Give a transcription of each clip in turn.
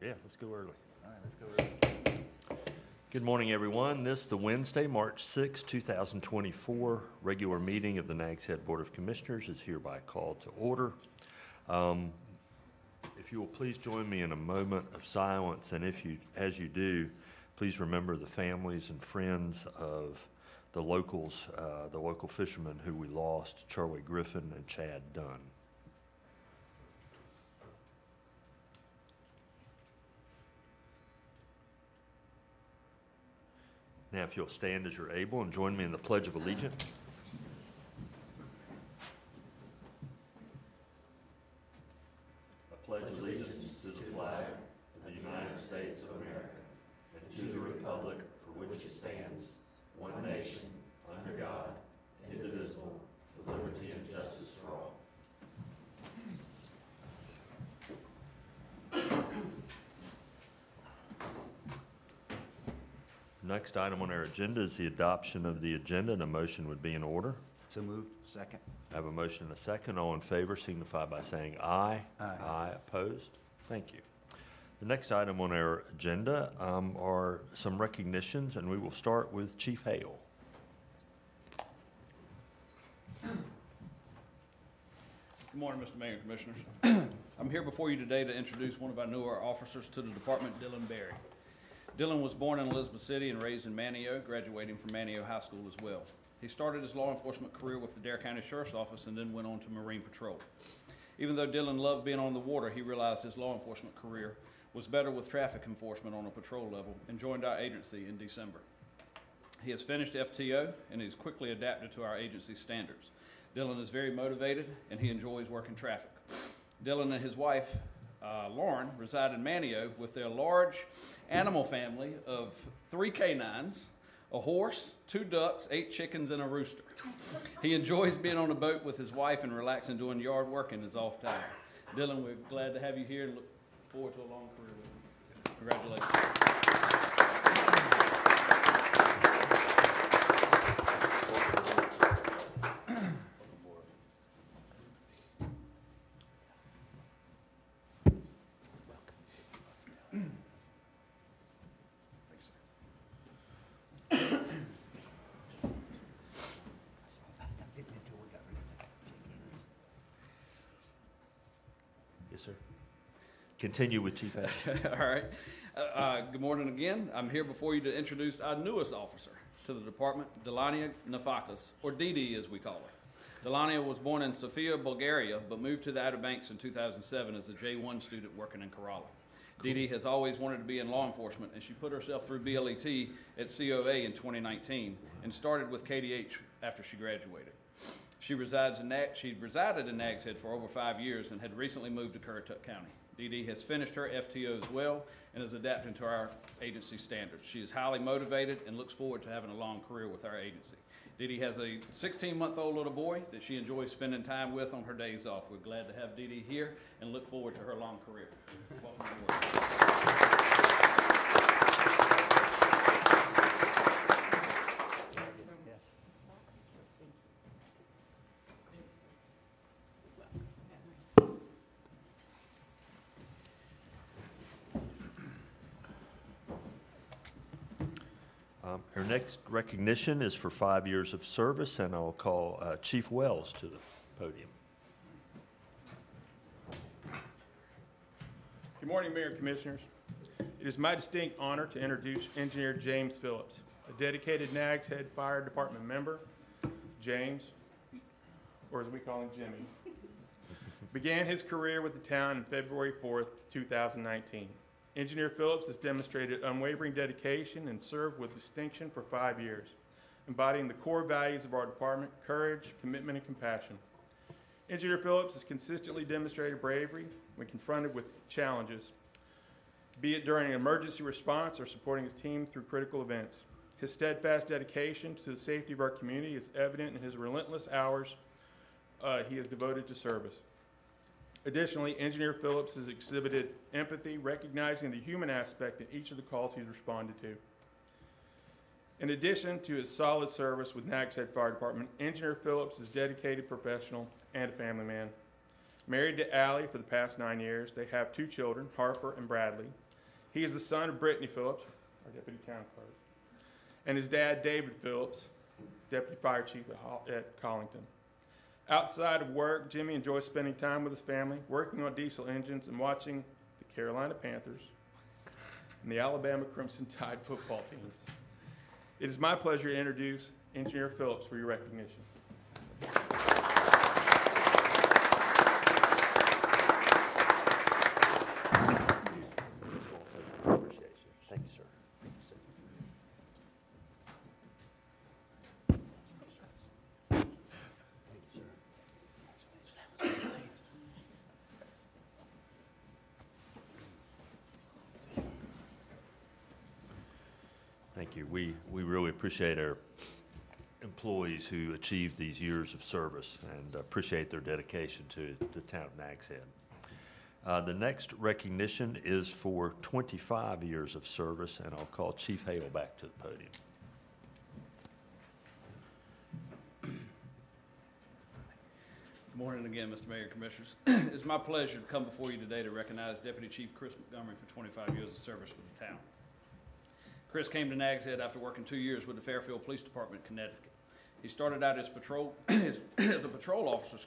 Yeah, let's go early. All right, let's go early. Good morning, everyone. The Wednesday, March 6, 2024, regular meeting of the Nags Head Board of Commissioners is hereby called to order. If you will please join me in a moment of silence, and as you do, please remember the families and friends of the locals, the local fishermen who we lost, Charlie Griffin and Chad Dunn. Now, if you'll stand as you're able and join me in the Pledge of Allegiance. I pledge allegiance to the flag of the United States of America and to the republic for which it stands, one nation, under God, indivisible, with liberty and justice for all. Next item on our agenda is the adoption of the agenda, and a motion would be in order. So moved. Second. I have a motion and a second. All in favor signify by saying aye. Aye. Aye. Opposed? Thank you. The next item on our agenda are some recognitions, and we will start with Chief Hale. Good morning, Mr. Mayor and Commissioners. I'm here before you today to introduce one of our newer officers to the department, Dylan Berry. Dylan was born in Elizabeth City and raised in Manteo, graduating from Manteo High School as well. He started his law enforcement career with the Dare County Sheriff's Office and then went on to Marine Patrol. Even though Dylan loved being on the water, he realized his law enforcement career was better with traffic enforcement on a patrol level and joined our agency in December. He has finished FTO and he's quickly adapted to our agency standards. Dylan is very motivated and he enjoys working traffic. Dylan and his wife, Lauren, reside in Manteo with their large animal family of 3 canines, a horse, 2 ducks, 8 chickens, and a rooster. He enjoys being on a boat with his wife and relaxing doing yard work in his off time. Dylan, we're glad to have you here and look forward to a long career with you. Congratulations. Yes, sir. Continue with Chief Hale. All right. Good morning again. I'm here before you to introduce our newest officer to the department, Delania Nafakas, or Didi as we call her. Delania was born in Sofia, Bulgaria, but moved to the Outer Banks in 2007 as a J1 student working in Kerala. Cool. Didi has always wanted to be in law enforcement, and she put herself through BLET at COA in 2019 and started with KDH after she graduated. She resided in Nags Head for over 5 years and had recently moved to Currituck County. Dee Dee has finished her FTO as well and is adapting to our agency standards. She is highly motivated and looks forward to having a long career with our agency. Dee Dee has a 16-month-old little boy that she enjoys spending time with on her days off. We're glad to have Dee Dee here and look forward to her long career. Welcome aboard. Our next recognition is for 5 years of service, and I'll call Chief Wells to the podium. Good morning, Mayor and Commissioners. It is my distinct honor to introduce Engineer James Phillips, a dedicated Nags Head Fire Department member. James, or as we call him, Jimmy, began his career with the town on February 4th, 2019. Engineer Phillips has demonstrated unwavering dedication and served with distinction for 5 years, embodying the core values of our department: courage, commitment, and compassion. Engineer Phillips has consistently demonstrated bravery when confronted with challenges, be it during an emergency response or supporting his team through critical events. His steadfast dedication to the safety of our community is evident in his relentless hours he has devoted to service. Additionally, Engineer Phillips has exhibited empathy, recognizing the human aspect in each of the calls he's responded to. In addition to his solid service with Nags Head Fire Department, Engineer Phillips is a dedicated professional and a family man. Married to Allie for the past 9 years, they have 2 children, Harper and Bradley. He is the son of Brittany Phillips, our deputy town clerk, and his dad, David Phillips, deputy fire chief at Collington. Outside of work, Jimmy enjoys spending time with his family, working on diesel engines, and watching the Carolina Panthers and the Alabama Crimson Tide football teams. It is my pleasure to introduce Engineer Phillips for your recognition. Appreciate you. Thank you, sir. Thank you, sir. Thank you. We really appreciate our employees who achieve these years of service and appreciate their dedication to the town of Nags Head. The next recognition is for 25 years of service, and I'll call Chief Hale back to the podium. Good morning again, Mr. Mayor and Commissioners. It's my pleasure to come before you today to recognize Deputy Chief Chris Montgomery for 25 years of service with the town. Chris came to Nags Head after working 2 years with the Fairfield Police Department in Connecticut. He started out as a patrol officer,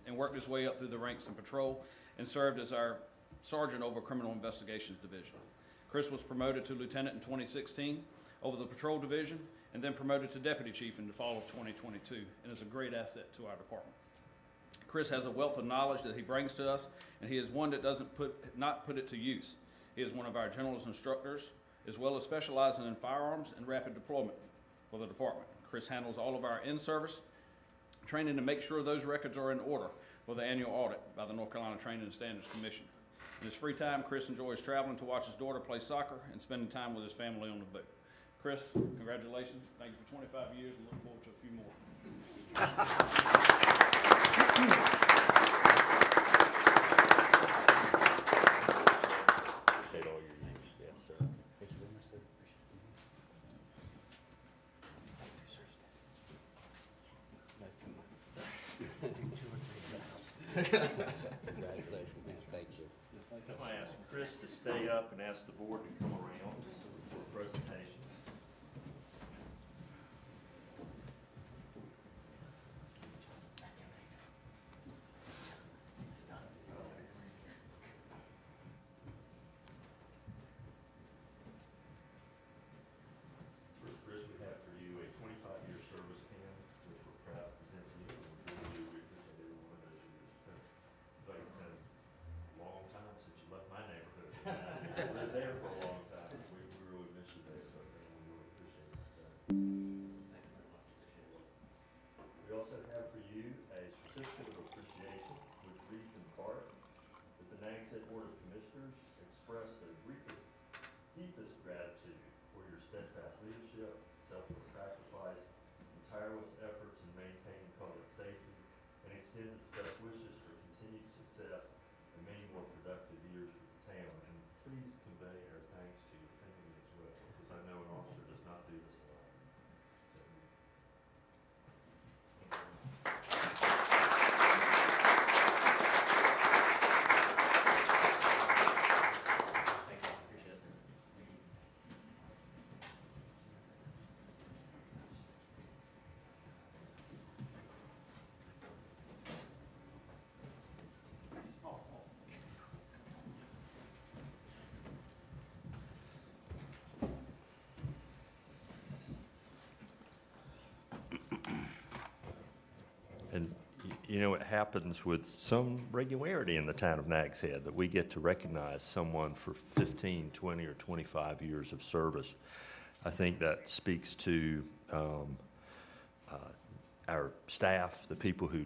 and worked his way up through the ranks in patrol and served as our sergeant over Criminal Investigations Division. Chris was promoted to lieutenant in 2016 over the patrol division, and then promoted to deputy chief in the fall of 2022, and is a great asset to our department. Chris has a wealth of knowledge that he brings to us, and he is one that doesn't not put it to use. He is one of our general's instructors, as well as specializing in firearms and rapid deployment for the department. Chris handles all of our in-service training to make sure those records are in order for the annual audit by the North Carolina Training and Standards Commission. In his free time, Chris enjoys traveling to watch his daughter play soccer and spending time with his family on the boat. Chris, congratulations. Thank you for 25 years and look forward to a few more. Appreciate all your years. Yes, sir. Thank you very much, sir. Congratulations, thank you. I'm going to ask Chris to stay up and ask the board to come around for a presentation. First, Chris, we have for you a 25-year service plan, which we're proud to present to you. We appreciate everyone as you spent like a long time since you left my neighborhood. You lived there for a long time. We really miss you there, but we really appreciate that. Thank you very much. We also have for you a certificate of appreciation, which reads in part that the Nags Head Board of Commissioners express their deepest gratitude for your steadfast leadership, selfless sacrifice, and tireless efforts in maintaining public safety, and extend its best wishes for continued success and many more productive years with the town. And please convey our thanks to your family as well, because I know an officer does not do this alone. Thank you. Appreciate it. And you know, it happens with some regularity in the town of Nags Head that we get to recognize someone for 15, 20, or 25 years of service. I think that speaks to our staff, the people who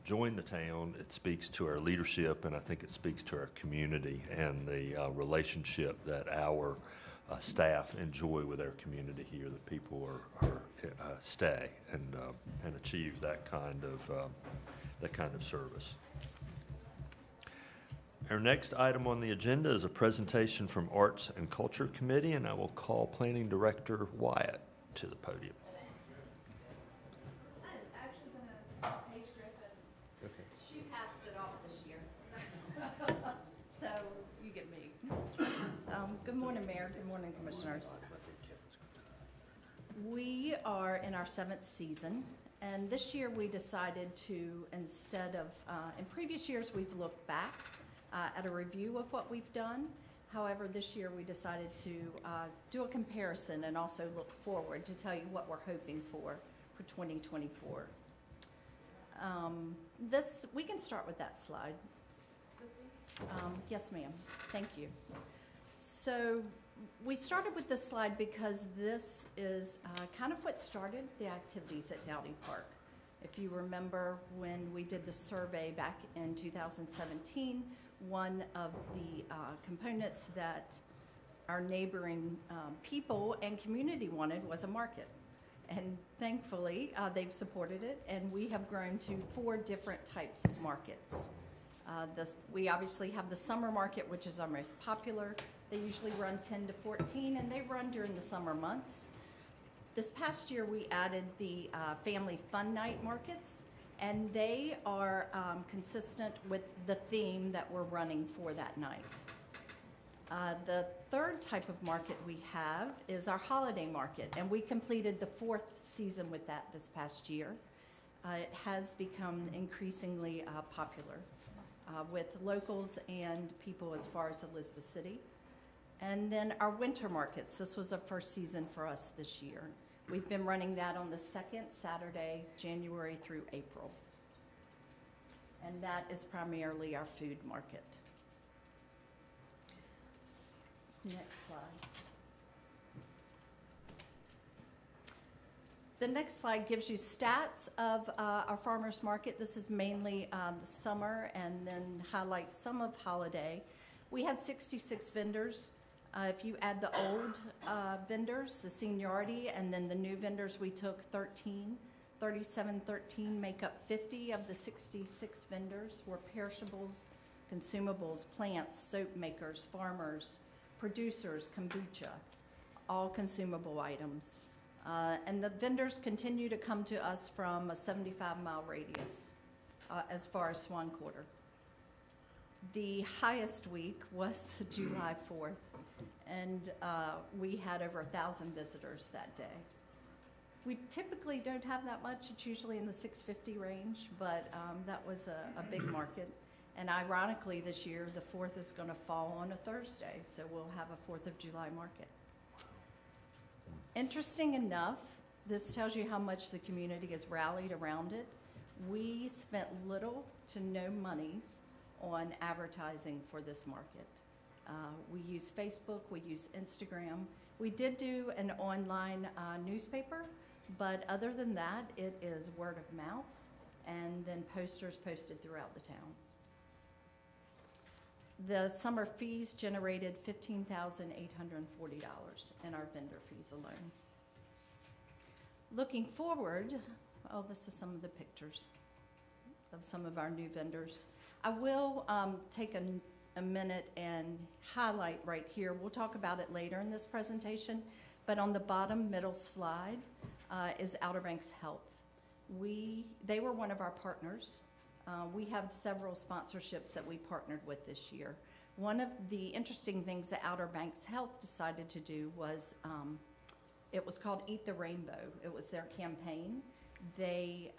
join the town. It speaks to our leadership, and I think it speaks to our community and the relationship that our staff enjoy with our community here, that people stay and achieve that kind of service. Our next item on the agenda is a presentation from Arts and Culture Committee, and I will call Planning Director Wyatt to the podium. I'm actually gonna Paige Griffin. Okay. She passed it off this year. So you get me. Good morning, Mayor. Good morning, Commissioners. We are in our 7th season, and this year we decided to, instead of, in previous years, we've looked back at a review of what we've done. However, this year we decided to do a comparison and also look forward to tell you what we're hoping for 2024. We can start with that slide. Yes, ma'am. Thank you. So we started with this slide because this is kind of what started the activities at Dowdy Park. If you remember when we did the survey back in 2017, one of the components that our neighboring people and community wanted was a market. And thankfully, they've supported it, and we have grown to 4 different types of markets. We obviously have the summer market, which is our most popular. They usually run 10 to 14, and they run during the summer months. This past year, we added the family fun night markets, and they are consistent with the theme that we're running for that night. The 3rd type of market we have is our holiday market, and we completed the 4th season with that this past year. It has become increasingly popular with locals and people as far as Elizabeth City. And then our winter markets, this was our 1st season for us this year. We've been running that on the 2nd Saturday, January through April. And that is primarily our food market. Next slide. The next slide gives you stats of our farmers market. This is mainly the summer and then highlights some of holiday. We had 66 vendors. If you add the old vendors, the seniority, and then the new vendors, we took 13. 13 make up 50 of the 66 vendors were perishables, consumables, plants, soap makers, farmers, producers, kombucha, all consumable items. And the vendors continue to come to us from a 75-mile radius as far as Swan Quarter. The highest week was July 4th, and we had over 1,000 visitors that day. We typically don't have that much. It's usually in the 650 range, but that was a big market. And ironically, this year, the 4th is going to fall on a Thursday, so we'll have a 4th of July market. Interesting enough, this tells you how much the community has rallied around it. We spent little to no monies on advertising for this market. We use Facebook, we use Instagram. We did do an online newspaper, but other than that, it is word of mouth and then posters posted throughout the town. The summer fees generated $15,840 in our vendor fees alone. Looking forward, oh, this is some of the pictures of some of our new vendors. I will take a minute and highlight right here. We'll talk about it later in this presentation, but on the bottom middle slide is Outer Banks Health. They were one of our partners. We have several sponsorships that we partnered with this year. One of the interesting things that Outer Banks Health decided to do was, it was called Eat the Rainbow. It was their campaign. They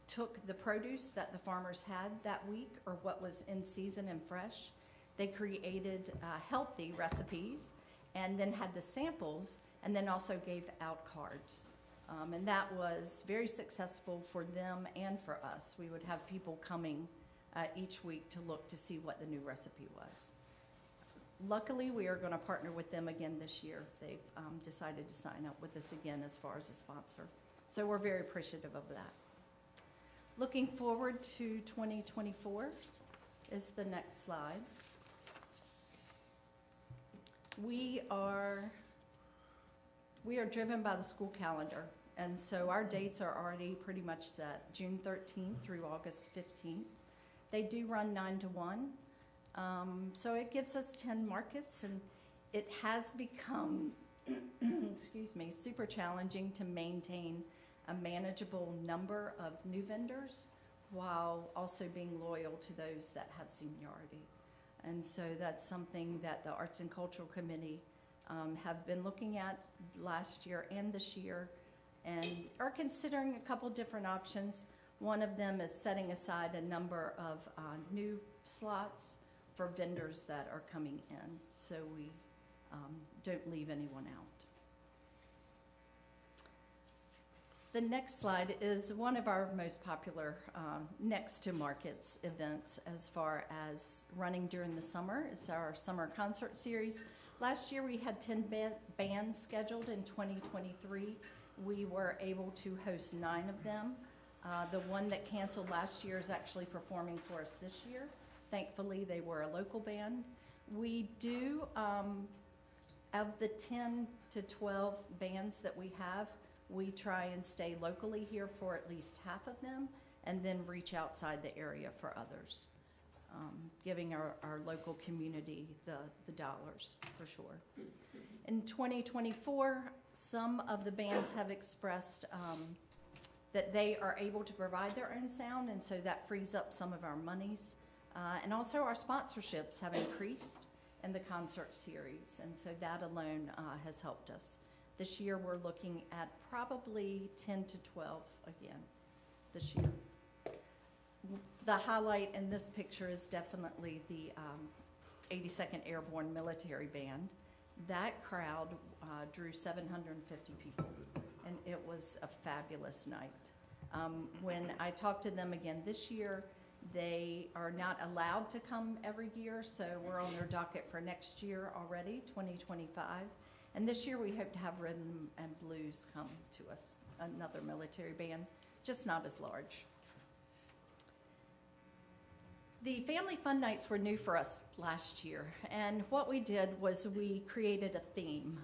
took the produce that the farmers had that week, or what was in season and fresh. They created healthy recipes and then had the samples, and then also gave out cards. And that was very successful for them and for us. We would have people coming each week to look to see what the new recipe was. Luckily, we are going to partner with them again this year. They've decided to sign up with us again as far as a sponsor. So we're very appreciative of that. Looking forward to 2024 is the next slide. We are driven by the school calendar. And so our dates are already pretty much set, June 13th through August 15th. They do run 9 to 1. So it gives us 10 markets, and it has become, excuse me, super challenging to maintain a manageable number of new vendors while also being loyal to those that have seniority. And so that's something that the Arts and Cultural Committee have been looking at last year and this year, and are considering a couple different options. One of them is setting aside a number of new slots for vendors that are coming in, so we don't leave anyone out. The next slide is one of our most popular Next to Markets events as far as running during the summer. It's our summer concert series. Last year we had 10 bands scheduled. In 2023 we were able to host 9 of them. The one that canceled last year is actually performing for us this year. Thankfully they were a local band. We do, of the 10 to 12 bands that we have, we try and stay locally here for at least half of them, and then reach outside the area for others, giving our local community the dollars for sure. In 2024, some of the bands have expressed that they are able to provide their own sound, and so that frees up some of our monies. And also our sponsorships have increased in the concert series, and so that alone has helped us. This year, we're looking at probably 10 to 12 again this year. The highlight in this picture is definitely the 82nd Airborne Military Band. That crowd drew 750 people, and it was a fabulous night. When I talked to them again this year, they are not allowed to come every year, so we're on their docket for next year already, 2025. And this year we hope to have Rhythm and Blues come to us, another military band, just not as large. The Family Fun Nights were new for us last year, and what we did was we created a theme,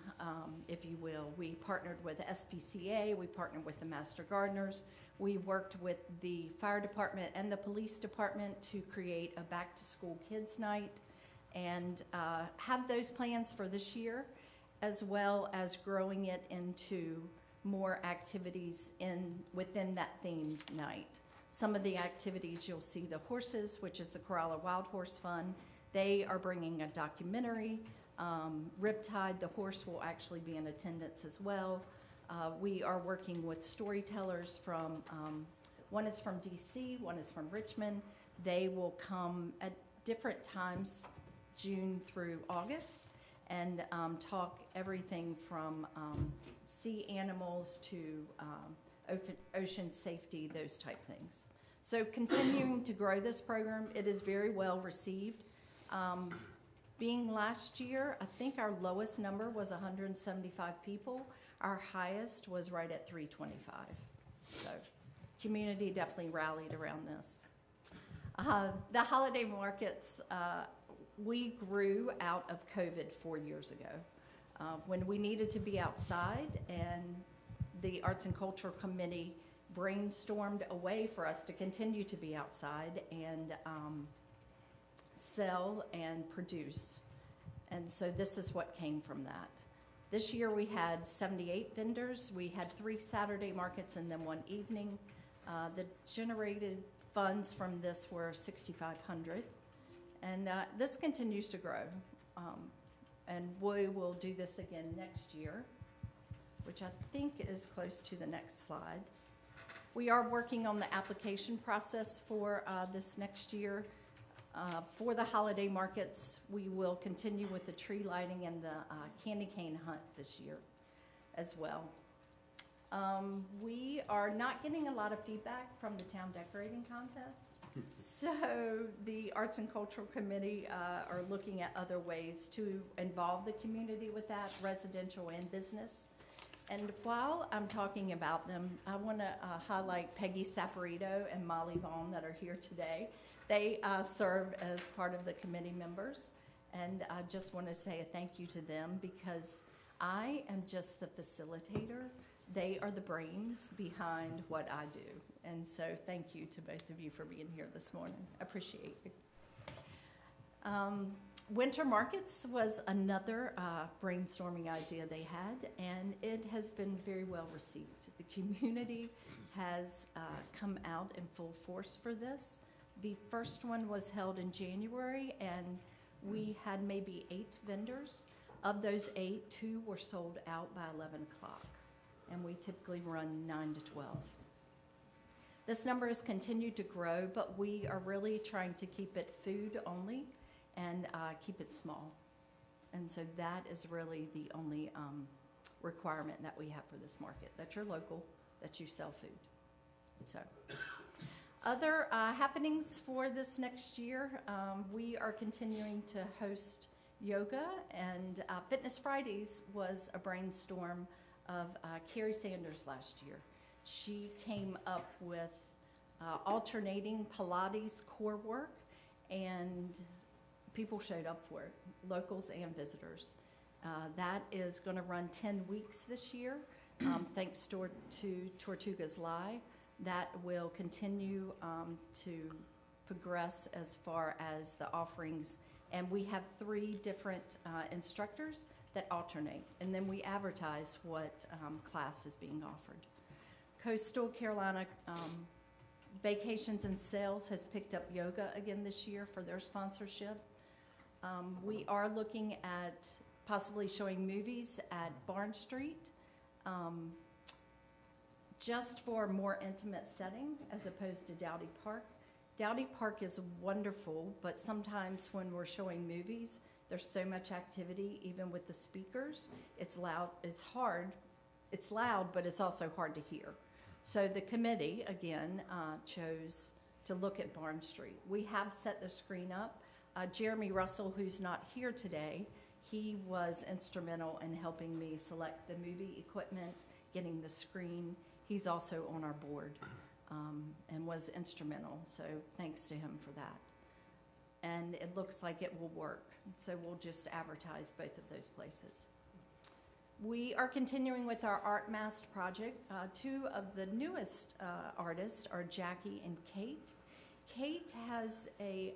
if you will. We partnered with SPCA, we partnered with the Master Gardeners, we worked with the fire department and the police department to create a back-to-school kids night, and have those plans for this year, as well as growing it into more activities within that themed night. Some of the activities, you'll see the horses, which is the Corolla Wild Horse Fun. They are bringing a documentary. Riptide, the horse, will actually be in attendance as well. We are working with storytellers from, one is from DC, one is from Richmond. They will come at different times, June through August, and talk everything from sea animals to ocean safety, those type things. So continuing to grow this program, it is very well received. Being last year, I think our lowest number was 175 people. Our highest was right at 325. So community definitely rallied around this. The holiday markets, we grew out of COVID 4 years ago when we needed to be outside, and the Arts and Culture Committee brainstormed a way for us to continue to be outside and sell and produce. And so this is what came from that. This year we had 78 vendors. We had 3 Saturday markets and then 1 evening. The generated funds from this were $6,500. And this continues to grow. And we will do this again next year, which I think is close to the next slide. We are working on the application process for this next year. For the holiday markets, we will continue with the tree lighting and the candy cane hunt this year as well. We are not getting a lot of feedback from the town decorating contest. So the Arts and Cultural Committee are looking at other ways to involve the community with that, residential and business. And while I'm talking about them, I want to highlight Peggy Saporito and Molly Vaughn that are here today. They serve as part of the committee members, and I just want to say a thank you to them because I am just the facilitator. They are the brains behind what I do. And so thank you to both of you for being here this morning. I appreciate you. Winter markets was another brainstorming idea they had, and it has been very well received. The community has come out in full force for this. The first one was held in January, and we had maybe 8 vendors. Of those 8, 2 were sold out by 11 o'clock, and we typically run 9 to 12. This number has continued to grow, but we are really trying to keep it food only and keep it small. And so that is really the only requirement that we have for this market, that you're local, that you sell food. So, other happenings for this next year, we are continuing to host yoga, and Fitness Fridays was a brainstorm of Carrie Sanders last year. She came up with alternating Pilates core work, and people showed up for it, locals and visitors. That is going to run 10 weeks this year, thanks to Tortugas Live. That will continue to progress as far as the offerings. And we have 3 different instructors that alternate. And then we advertise what class is being offered. Coastal Carolina Vacations and Sales has picked up yoga again this year for their sponsorship. We are looking at possibly showing movies at Barn Street, just for a more intimate setting as opposed to Dowdy Park. Dowdy Park is wonderful, but sometimes when we're showing movies, there's so much activity, even with the speakers. It's loud, it's hard, it's loud, but it's also hard to hear. So the committee, again, chose to look at Barn Street. We have set the screen up. Jeremy Russell, who's not here today, he was instrumental in helping me select the movie equipment, getting the screen. He's also on our board and was instrumental, so thanks to him for that. And it looks like it will work, so we'll just advertise both of those places. We are continuing with our Art Mask project. 2 of the newest artists are Jackie and Kate. Kate has a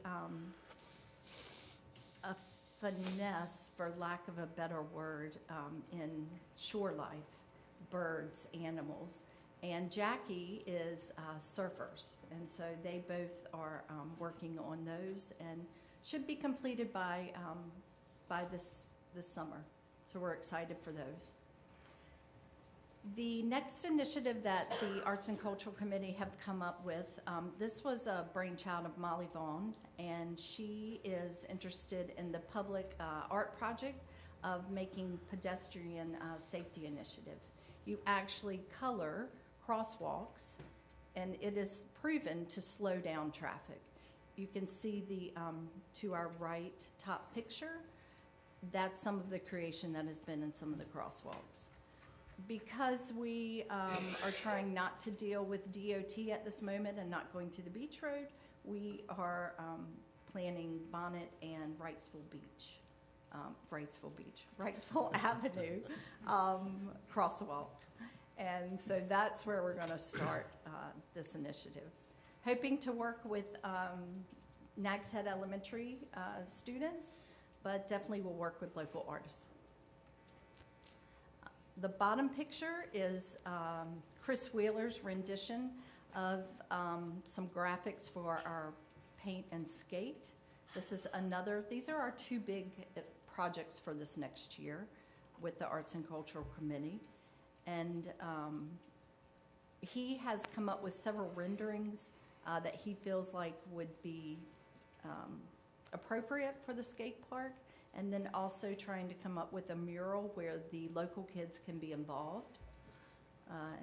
finesse, for lack of a better word, in shore life, birds, animals. And Jackie is surfers, and so they both are working on those and should be completed by this summer. So we're excited for those. The next initiative that the Arts and Cultural Committee have come up with, this was a brainchild of Molly Vaughn, and she is interested in the public art project of making pedestrian safety initiative. You actually color crosswalks, and it is proven to slow down traffic. You can see the to our right top picture. That's some of the creation that has been in some of the crosswalks. Because we are trying not to deal with DOT at this moment and not going to the beach road, we are planning Bonnet and Wrightsville Avenue crosswalk. And so that's where we're going to start this initiative. Hoping to work with Nags Head Elementary students, but definitely will work with local artists. The bottom picture is Chris Wheeler's rendition of some graphics for our paint and skate. This is another, these are our 2 big projects for this next year with the Arts and Cultural Committee. And he has come up with several renderings that he feels like would be appropriate for the skate park, and then also trying to come up with a mural where the local kids can be involved.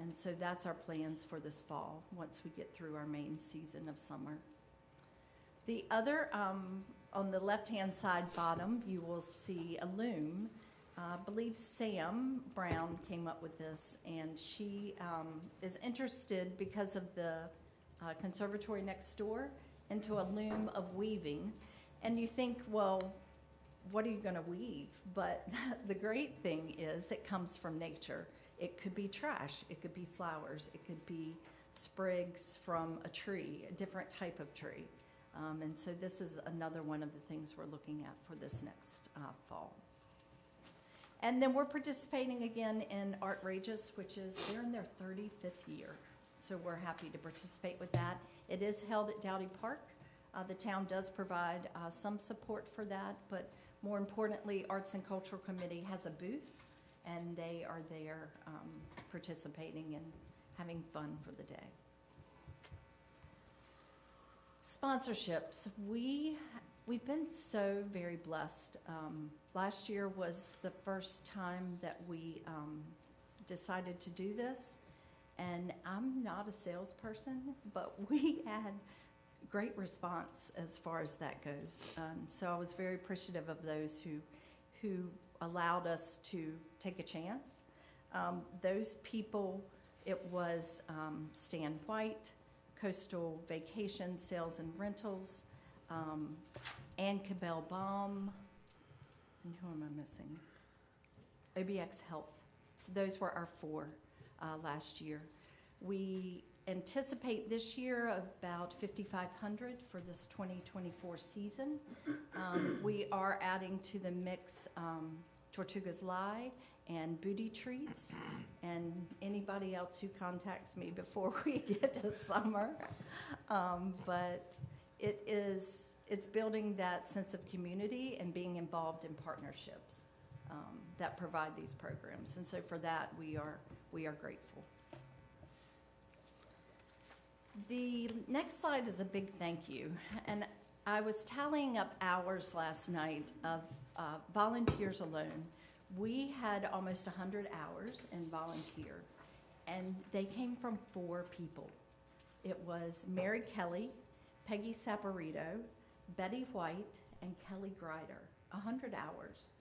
And so that's our plans for this fall, once we get through our main season of summer. The other, on the left-hand side bottom, you will see a loom. I believe Sam Brown came up with this, and she is interested, because of the conservatory next door, into a loom of weaving. And you think, well, what are you going to weave? But the great thing is it comes from nature. It could be trash, it could be flowers, it could be sprigs from a tree, a different type of tree. And so this is another one of the things we're looking at for this next fall. And then we're participating again in Artrageous, which is, they're in their 35th year. So we're happy to participate with that. It is held at Dowdy Park. The town does provide some support for that, but more importantly, Arts and Cultural Committee has a booth, and they are there participating and having fun for the day. Sponsorships. We've been so very blessed. Last year was the first time that we decided to do this, and I'm not a salesperson, but we had great response as far as that goes. So I was very appreciative of those who allowed us to take a chance. Those people, it was Stan White, Coastal Vacation Sales and Rentals, Ann Cabell Baum, and who am I missing? OBX Health. So those were our 4 last year. We anticipate this year about 5,500 for this 2024 season. We are adding to the mix Tortugas Lie and Booty Treats, and anybody else who contacts me before we get to summer. But it's building that sense of community and being involved in partnerships that provide these programs. And so for that, we are grateful. The next slide is a big thank you. And I was tallying up hours last night of volunteers alone. We had almost 100 hours in volunteer, and they came from 4 people. It was Mary Kelly, Peggy Saporito, Betty White, and Kelly Greider. 100 hours.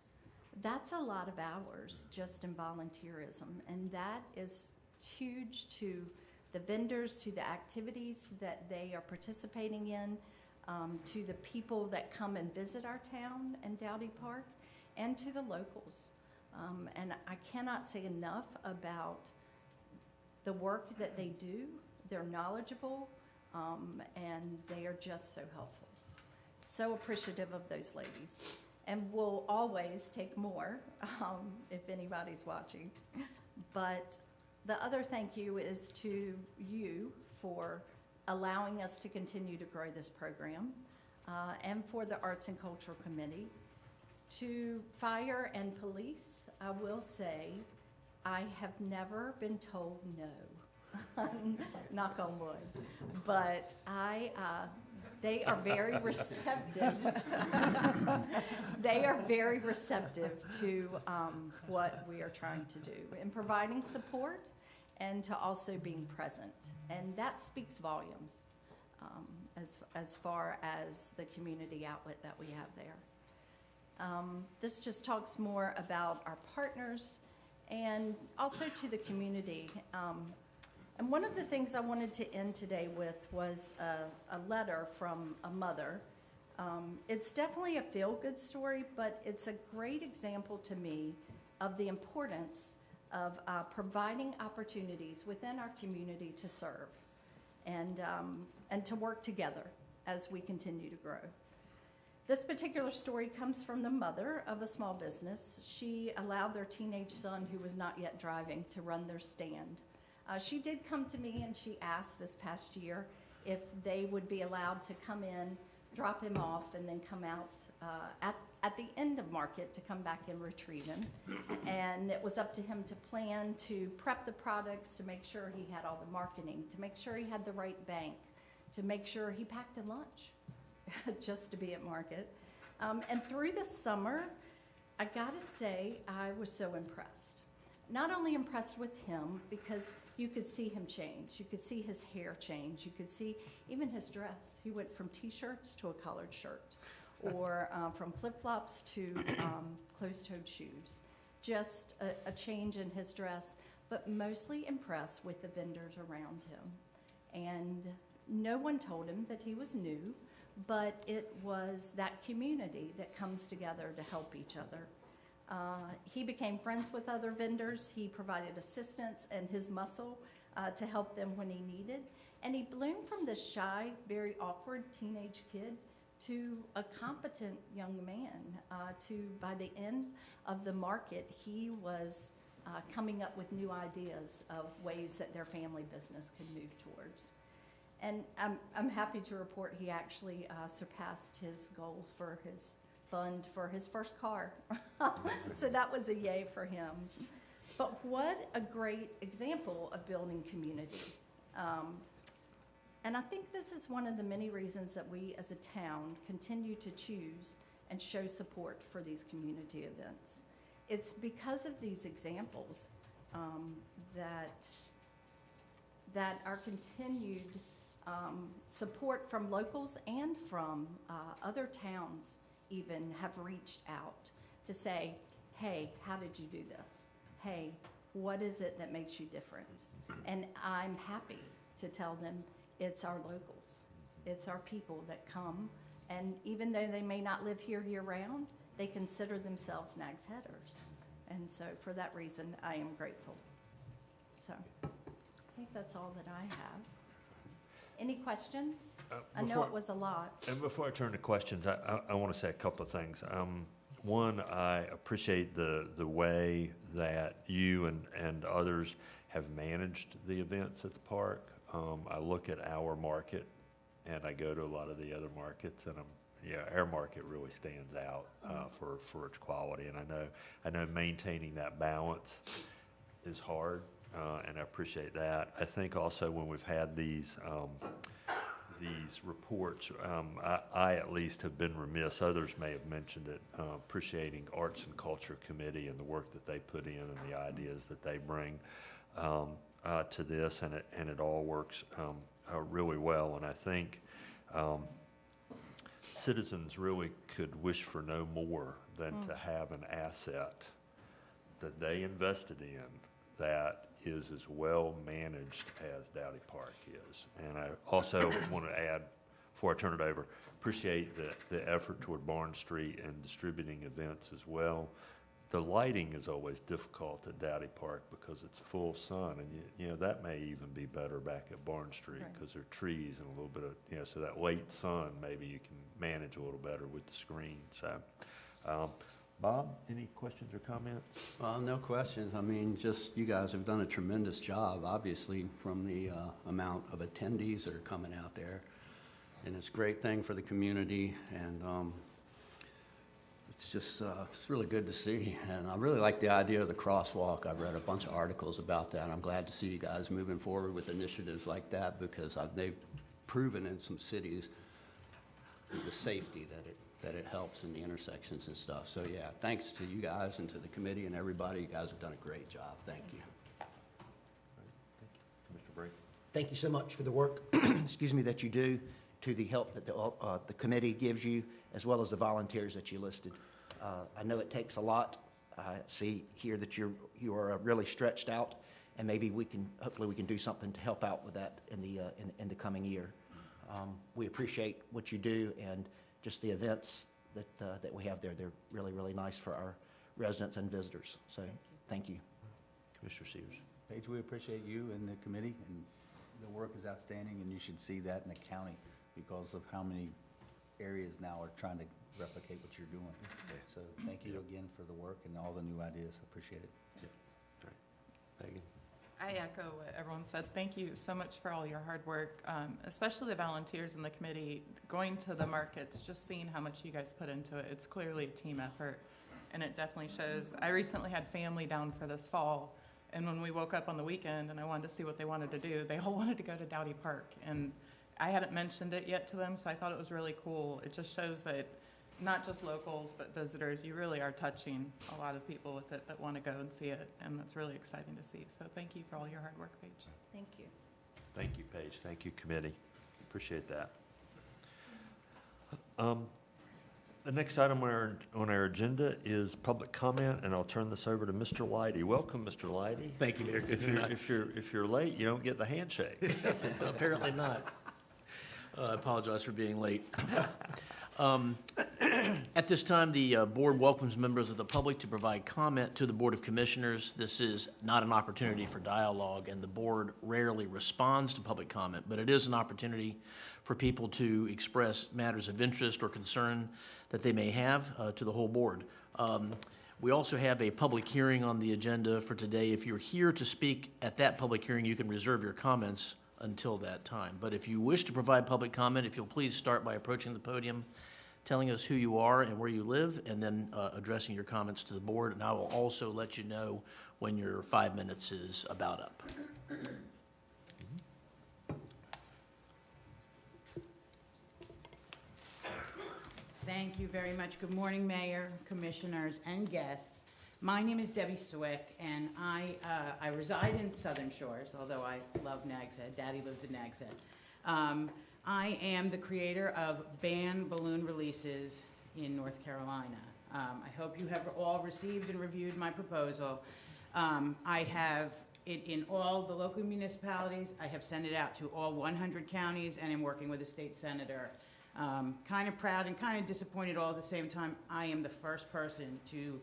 That's a lot of hours just in volunteerism, and that is huge to the vendors, to the activities that they are participating in, to the people that come and visit our town and Dowdy Park, and to the locals. And I cannot say enough about the work that they do. They're knowledgeable, and they are just so helpful. So appreciative of those ladies. And we'll always take more if anybody's watching. But the other thank you is to you for allowing us to continue to grow this program, and for the Arts and Cultural Committee. To fire and police, I will say, I have never been told no, knock on wood, but they are very receptive. They are very receptive to what we are trying to do in providing support and to also being present. And that speaks volumes as far as the community outlet that we have there. This just talks more about our partners and also to the community. And one of the things I wanted to end today with was a letter from a mother. It's definitely a feel-good story, but it's a great example to me of the importance of providing opportunities within our community to serve and to work together as we continue to grow. This particular story comes from the mother of a small business. She allowed their teenage son, who was not yet driving, to run their stand. She did come to me and she asked this past year if they would be allowed to come in, drop him off, and then come out at the end of market to come back and retrieve him. And it was up to him to plan, to prep the products, to make sure he had all the marketing, to make sure he had the right bank, to make sure he packed a lunch just to be at market. And through the summer, I gotta say, I was so impressed. Not only impressed with him, because you could see him change. You could see his hair change. You could see even his dress. He went from t-shirts to a collared shirt, or from flip-flops to closed-toed shoes. Just a change in his dress, but mostly impressed with the vendors around him. And no one told him that he was new, but it was that community that comes together to help each other. He became friends with other vendors. He provided assistance and his muscle to help them when he needed. And he bloomed from this shy, very awkward teenage kid to a competent young man. By the end of the market, he was coming up with new ideas of ways that their family business could move towards. And I'm happy to report he actually surpassed his goals for his fund for his first car. So that was a yay for him. But what a great example of building community. And I think this is one of the many reasons that we as a town continue to choose and show support for these community events. It's because of these examples that our continued support from locals and from other towns even have reached out to say, hey, how did you do this? Hey, what is it that makes you different? And I'm happy to tell them it's our locals. It's our people that come, and even though they may not live here year-round, they consider themselves Nags Headers. And so for that reason, I am grateful. So I think that's all that I have. Any questions? I know it was a lot. And before I turn to questions, I want to say a couple of things. One, I appreciate the way that you and others have managed the events at the park. I look at our market, and I go to a lot of the other markets, and our market really stands out for its quality. And I know maintaining that balance is hard, and I appreciate that. I think also when we've had these reports, I at least have been remiss, others may have mentioned it, appreciating Arts and Culture Committee and the work that they put in and the ideas that they bring to this, and it all works really well. And I think citizens really could wish for no more than to have an asset that they invested in that is as well managed as Dowdy Park is. And I also want to add, before I turn it over, appreciate the effort toward Barn Street and distributing events as well. The lighting is always difficult at Dowdy Park because it's full sun, and you know that may even be better back at Barn Street because there are trees and a little bit of, so that late sun maybe you can manage a little better with the screen. So, Bob, any questions or comments? No questions. I mean, just you guys have done a tremendous job, obviously, from the amount of attendees that are coming out there. And it's a great thing for the community, and it's just, it's really good to see. And I really like the idea of the crosswalk. I've read a bunch of articles about that. I'm glad to see you guys moving forward with initiatives like that because they've proven in some cities the safety that it helps in the intersections and stuff. So yeah, thanks to you guys and to the committee and everybody. You guys have done a great job. Thank you. Mr. Brake. Thank you so much for the work, excuse me, that you do, to the help that the committee gives you, as well as the volunteers that you listed. I know it takes a lot. I see here that you are really stretched out, and maybe hopefully we can do something to help out with that in the coming year. We appreciate what you do and just the events that we have there. They're really, really nice for our residents and visitors. So thank you. Commissioner Sears. Paige, we appreciate you and the committee, and the work is outstanding, and you should see that in the county because of how many areas now are trying to replicate what you're doing. So thank you again for the work and all the new ideas. Appreciate it. Megan. I echo what everyone said. Thank you so much for all your hard work, especially the volunteers in the committee, going to the markets, just seeing how much you guys put into it. It's clearly a team effort, and it definitely shows. I recently had family down for this fall, and when we woke up on the weekend and I wanted to see what they wanted to do, they all wanted to go to Dowdy Park, and I hadn't mentioned it yet to them, so I thought it was really cool. It just shows that not just locals, but visitors, you really are touching a lot of people with it that want to go and see it, and that's really exciting to see. So thank you for all your hard work, Paige. Thank you. Thank you, Paige. Thank you, committee. Appreciate that. The next item on our agenda is public comment, and I'll turn this over to Mr. Leidy. Welcome, Mr. Leidy. Thank you, Mayor. If you're late, you don't get the handshake. Apparently not. I apologize for being late. At this time, the board welcomes members of the public to provide comment to the Board of Commissioners. This is not an opportunity for dialogue, and the board rarely responds to public comment, but it is an opportunity for people to express matters of interest or concern that they may have to the whole board. We also have a public hearing on the agenda for today. If you're here to speak at that public hearing, you can reserve your comments until that time. But if you wish to provide public comment, if you'll please start by approaching the podium, telling us who you are and where you live, and then addressing your comments to the board. And I will also let you know when your 5 minutes is about up. Thank you very much. Good morning, Mayor, Commissioners, and guests. My name is Debbie Swick, and I reside in Southern Shores, although I love Nags Head. Daddy lives in Nags Head. I am the creator of Ban Balloon Releases in North Carolina. I hope you have all received and reviewed my proposal. I have it in all the local municipalities. I have sent it out to all 100 counties, and I'm working with a state senator. Kind of proud and kind of disappointed all at the same time. I am the first person to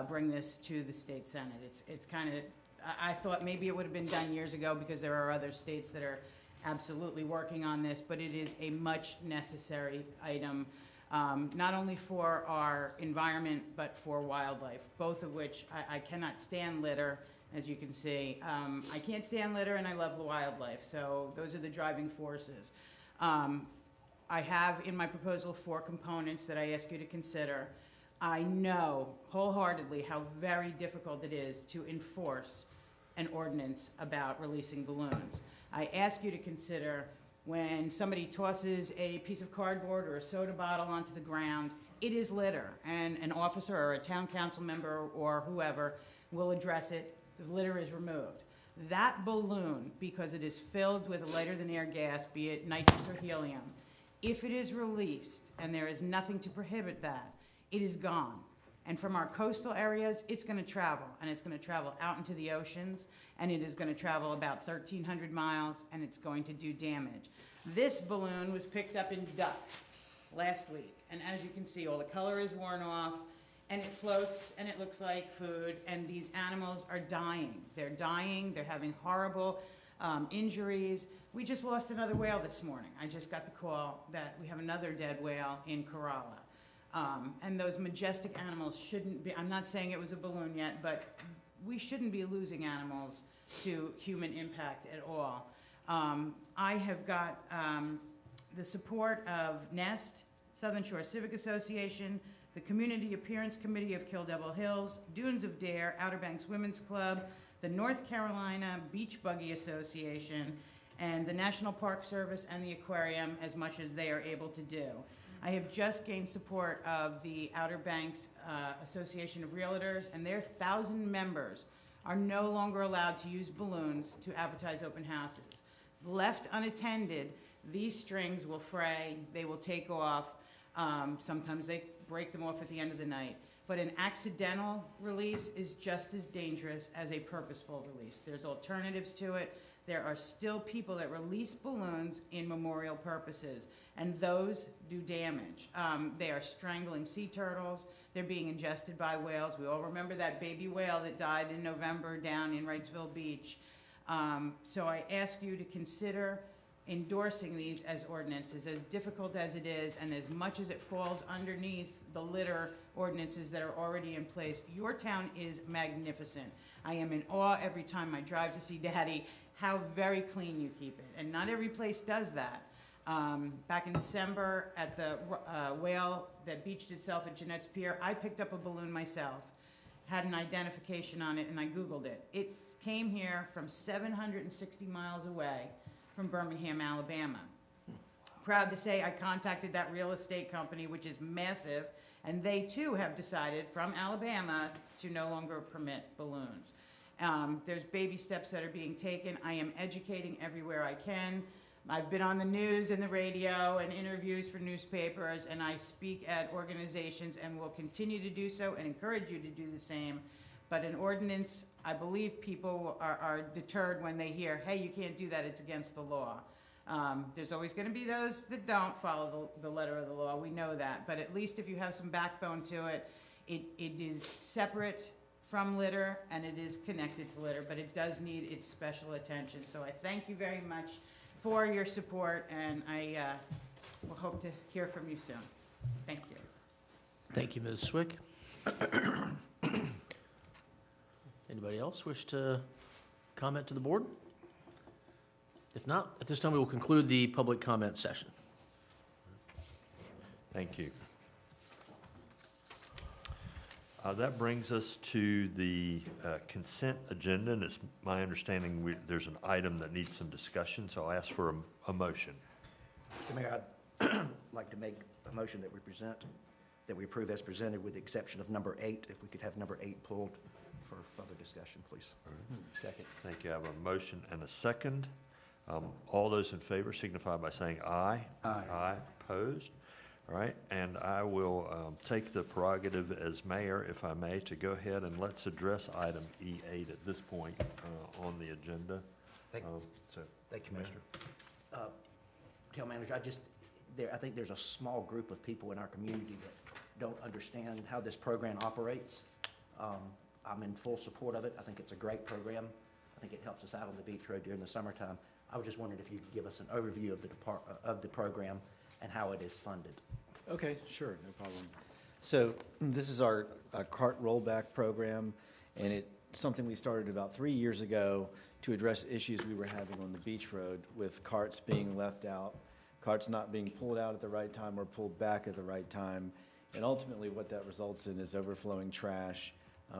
bring this to the state senate. It's kind of, I thought maybe it would have been done years ago because there are other states that are absolutely working on this, but it is a much necessary item, not only for our environment, but for wildlife, both of which I cannot stand litter, as you can see. I can't stand litter and I love the wildlife, so those are the driving forces. I have in my proposal 4 components that I ask you to consider. I know wholeheartedly how very difficult it is to enforce an ordinance about releasing balloons. I ask you to consider when somebody tosses a piece of cardboard or a soda bottle onto the ground, it is litter, and an officer or a town council member or whoever will address it. The litter is removed. That balloon, because it is filled with a lighter than air gas, be it nitrous or helium, if it is released and there is nothing to prohibit that, it is gone. And from our coastal areas, it's going to travel, and it's going to travel out into the oceans, and it is going to travel about 1,300 miles, and it's going to do damage. This balloon was picked up in Duck last week, and as you can see, all the color is worn off, and it floats, and it looks like food, and these animals are dying. They're dying, they're having horrible injuries. We just lost another whale this morning. I just got the call that we have another dead whale in Kerala. And those majestic animals shouldn't be, I'm not saying it was a balloon yet, but we shouldn't be losing animals to human impact at all. I have got the support of NEST, Southern Shore Civic Association, the Community Appearance Committee of Kill Devil Hills, Dunes of Dare, Outer Banks Women's Club, the North Carolina Beach Buggy Association, and the National Park Service and the aquarium, as much as they are able to do. I have just gained support of the Outer Banks Association of Realtors, and their 1,000 members are no longer allowed to use balloons to advertise open houses. Left unattended, these strings will fray, they will take off. Sometimes they break them off at the end of the night. But an accidental release is just as dangerous as a purposeful release. There's alternatives to it. There are still people that release balloons in memorial purposes, and those do damage. They are strangling sea turtles. They're being ingested by whales. We all remember that baby whale that died in November down in Wrightsville Beach. So I ask you to consider endorsing these as ordinances, as difficult as it is, and as much as it falls underneath the litter ordinances that are already in place. Your town is magnificent. I am in awe every time I drive to see Daddy, how very clean you keep it. And not every place does that. Back in December at the whale that beached itself at Jeanette's Pier, I picked up a balloon myself, had an identification on it, and I Googled it. It came here from 760 miles away from Birmingham, Alabama. Proud to say I contacted that real estate company, which is massive, and they too have decided from Alabama to no longer permit balloons. There's baby steps that are being taken. I am educating everywhere I can. I've been on the news and the radio and interviews for newspapers, and I speak at organizations and will continue to do so and encourage you to do the same. But an ordinance, I believe people are deterred when they hear, hey, you can't do that, it's against the law. There's always going to be those that don't follow the letter of the law. We know that. But at least if you have some backbone to it, it is separate from litter and it is connected to litter, but it does need its special attention. So I thank you very much for your support, and I will hope to hear from you soon. Thank you. Thank you, Ms. Swick. Anybody else wish to comment to the board? If not, at this time, we will conclude the public comment session. Thank you. That brings us to the consent agenda, and it's my understanding there's an item that needs some discussion, so I'll ask for a motion. Mr. Mayor, I'd like to make a motion that we approve as presented with the exception of number 8. If we could have number 8 pulled for further discussion, please. Second. Thank you. I have a motion and a second. All those in favor signify by saying aye. Aye. Aye. Opposed? All right, and I will take the prerogative as mayor, if I may, to go ahead and let's address item E8 at this point on the agenda. Thank you, Mayor. Town Manager, I think there's a small group of people in our community that don't understand how this program operates. I'm in full support of it. I think it's a great program. I think it helps us out on the beach road during the summertime. I was just wondering if you could give us an overview of the program and how it is funded. Okay, sure, no problem. So this is our cart rollback program, and it's something we started about 3 years ago to address issues we were having on the beach road with carts being left out, carts not being pulled out at the right time or pulled back at the right time. And ultimately what that results in is overflowing trash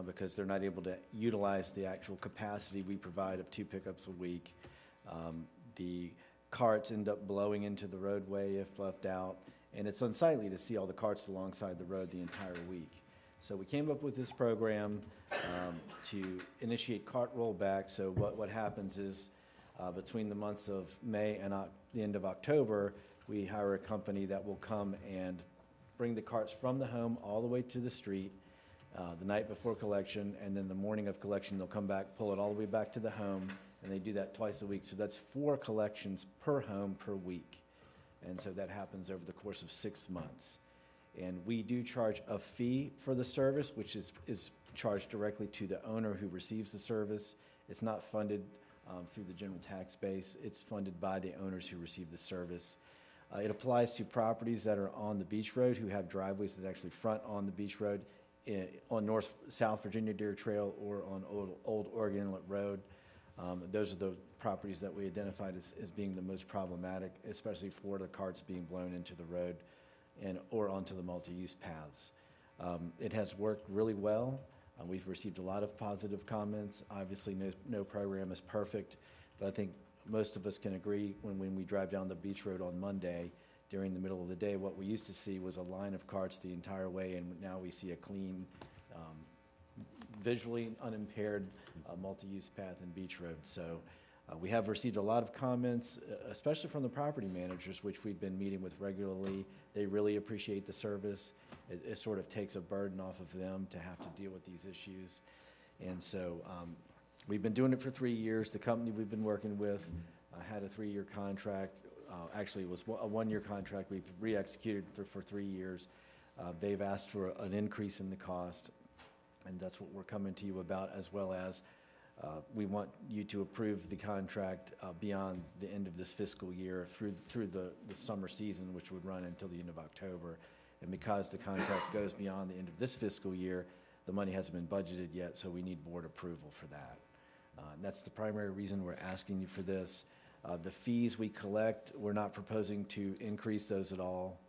because they're not able to utilize the actual capacity we provide of 2 pickups a week. The carts end up blowing into the roadway if left out, and it's unsightly to see all the carts alongside the road the entire week. So we came up with this program to initiate cart rollback. So what happens is between the months of May and the end of October, we hire a company that will come and bring the carts from the home all the way to the street the night before collection, and then the morning of collection, they'll come back, pull it all the way back to the home, and they do that twice a week. So that's 4 collections per home per week. And so that happens over the course of 6 months. And we do charge a fee for the service, which is charged directly to the owner who receives the service. It's not funded through the general tax base. It's funded by the owners who receive the service. It applies to properties that are on the beach road who have driveways that actually front on the beach road on South Virginia Deer Trail or on Old Oregon Inlet Road. Those are the properties that we identified as being the most problematic, especially for the carts being blown into the road or onto the multi-use paths. It has worked really well. We've received a lot of positive comments. Obviously, no program is perfect, but I think most of us can agree when we drive down the beach road on Monday during the middle of the day, what we used to see was a line of carts the entire way, and now we see a clean, visually unimpaired multi-use path and beach road. So we have received a lot of comments, especially from the property managers, which we've been meeting with regularly. They really appreciate the service. It sort of takes a burden off of them to have to deal with these issues. And so we've been doing it for 3 years. The company we've been working with had a 3-year contract. Actually, it was a 1-year contract. We've re-executed for 3 years. They've asked for an increase in the cost, and that's what we're coming to you about, as well as we want you to approve the contract beyond the end of this fiscal year through the summer season, which would run until the end of October. And because the contract goes beyond the end of this fiscal year, the money hasn't been budgeted yet, so we need board approval for that. And that's the primary reason we're asking you for this. The fees we collect, we're not proposing to increase those at all.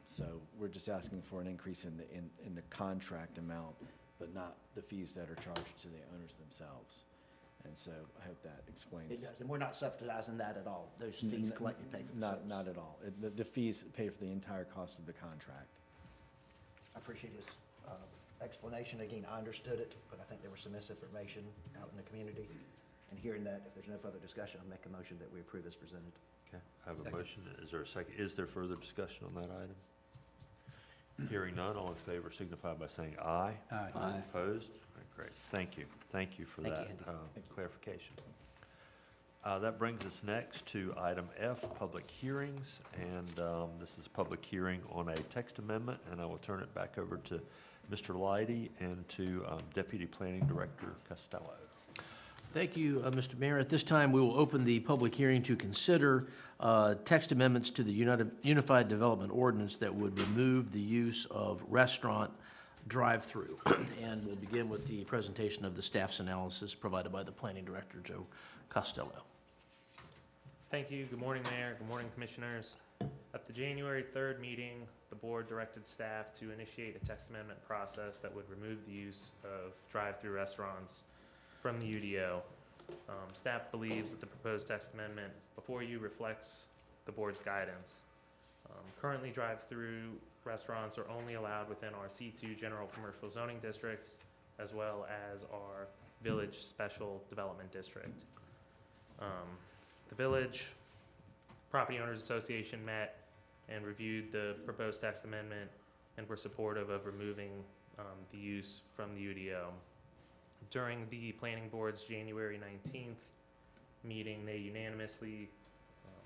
So we're just asking for an increase in the contract amount, but not the fees that are charged to the owners themselves. And so I hope that explains. It does, and we're not subsidizing that at all. Those fees collected pay for the service. Not at all. The fees pay for the entire cost of the contract. I appreciate his explanation. Again, I understood it, but I think there was some misinformation out in the community. And hearing that, if there's no further discussion, I'll make a motion that we approve as presented. Okay, I have a motion. Is there a second? Is there further discussion on that item? Hearing none, all in favor signify by saying aye. Aye. Aye. Opposed? All right, great. Thank you. Thank you for Thank you, that Andy. clarification. That brings us next to item F, public hearings. And this is a public hearing on a text amendment, and I will turn it back over to Mr. Leidy and to Deputy Planning Director Costello. Thank you, Mr. Mayor. At this time, we will open the public hearing to consider text amendments to the Unified Development Ordinance that would remove the use of restaurant drive-through. And we'll begin with the presentation of the staff's analysis provided by the Planning Director, Joe Costello. Thank you. Good morning, Mayor. Good morning, Commissioners. At the January 3rd meeting, the board directed staff to initiate a text amendment process that would remove the use of drive-through restaurants from the UDO. Staff believes that the proposed text amendment before you reflects the board's guidance. Currently, drive-through restaurants are only allowed within our C2 General Commercial Zoning District, as well as our Village Special Development District. The Village Property Owners Association met and reviewed the proposed text amendment and were supportive of removing the use from the UDO. During the Planning Board's January 19th meeting, they unanimously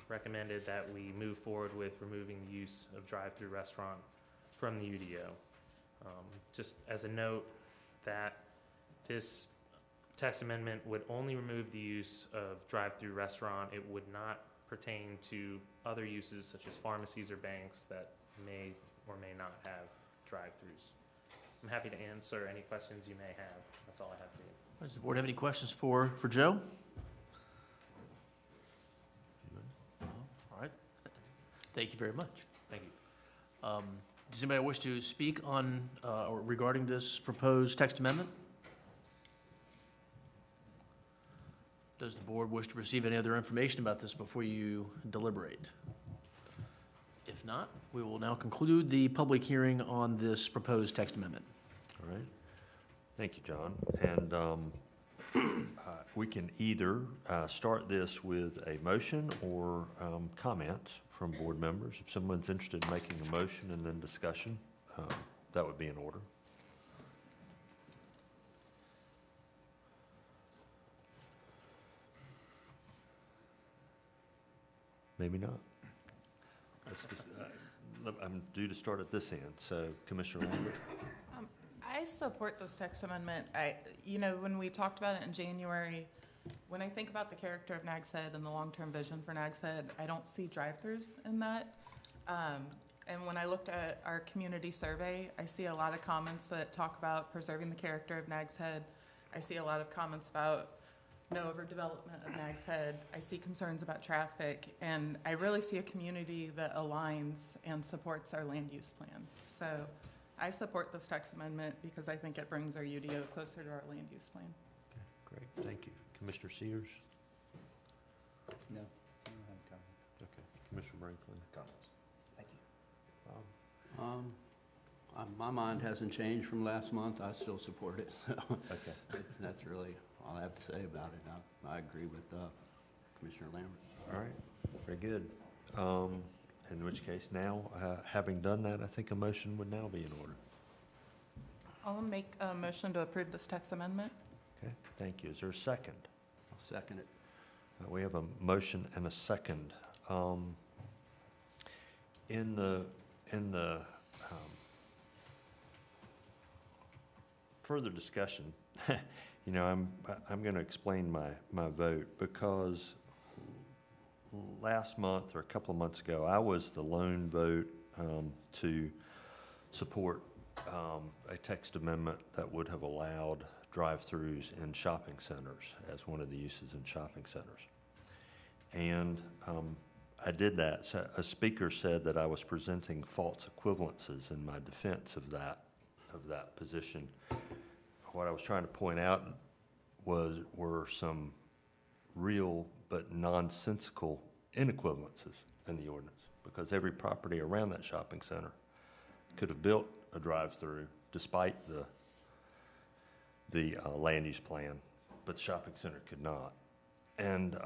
recommended that we move forward with removing the use of drive-through restaurant from the UDO. Just as a note, that this text amendment would only remove the use of drive-through restaurant. It would not pertain to other uses such as pharmacies or banks that may or may not have drive-throughs. I'm happy to answer any questions you may have. That's all I have for you. Does the board have any questions for Joe? All right. Thank you very much. Thank you. Does anybody wish to speak on or regarding this proposed text amendment? Does the board wish to receive any other information about this before you deliberate? If not, we will now conclude the public hearing on this proposed text amendment. All right. Thank you, John. And we can either start this with a motion or comments from board members. If someone's interested in making a motion and then discussion, that would be in order. Maybe not. I'm due to start at this end, so Commissioner Lambert. I support this text amendment. When we talked about it in January, when I think about the character of Nags Head and the long-term vision for Nags Head, I don't see drive-throughs in that. And when I looked at our community survey, I see a lot of comments that talk about preserving the character of Nags Head. I see a lot of comments about no overdevelopment of Nags Head. I see concerns about traffic, and I really see a community that aligns and supports our land use plan. So I support this text amendment because I think it brings our UDO closer to our land use plan. Okay, great, thank you. Commissioner Sears? No, I don't have a comment. Okay, Commissioner Brinkley? Comments. Thank you. Bob? My mind hasn't changed from last month. I still support it. So Okay. that's really all I have to say about it. I agree with Commissioner Lambert. All right, very good. In which case now, having done that, I think a motion would now be in order. I'll make a motion to approve this text amendment. Okay, thank you. Is there a second? I'll second it. We have a motion and a second. In the further discussion, I'm going to explain my vote because last month or a couple of months ago, I was the lone vote to support a text amendment that would have allowed drive-throughs in shopping centers as one of the uses in shopping centers. And I did that. So a speaker said that I was presenting false equivalences in my defense of that position. What I was trying to point out were some real but nonsensical inequivalences in the ordinance, because every property around that shopping center could have built a drive-through despite the land use plan, but the shopping center could not. And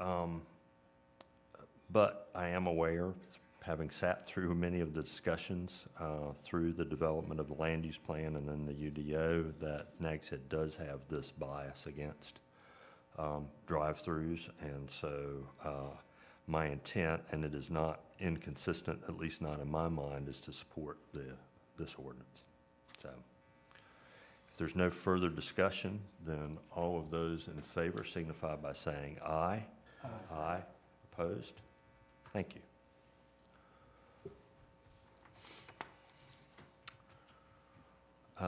but I am aware, having sat through many of the discussions through the development of the land use plan and then the UDO, that Nags Head does have this bias against drive-throughs. And so my intent, and it is not inconsistent, at least not in my mind, is to support this ordinance. So if there's no further discussion, then all of those in favor signify by saying aye. Aye. Aye. Opposed? Thank you.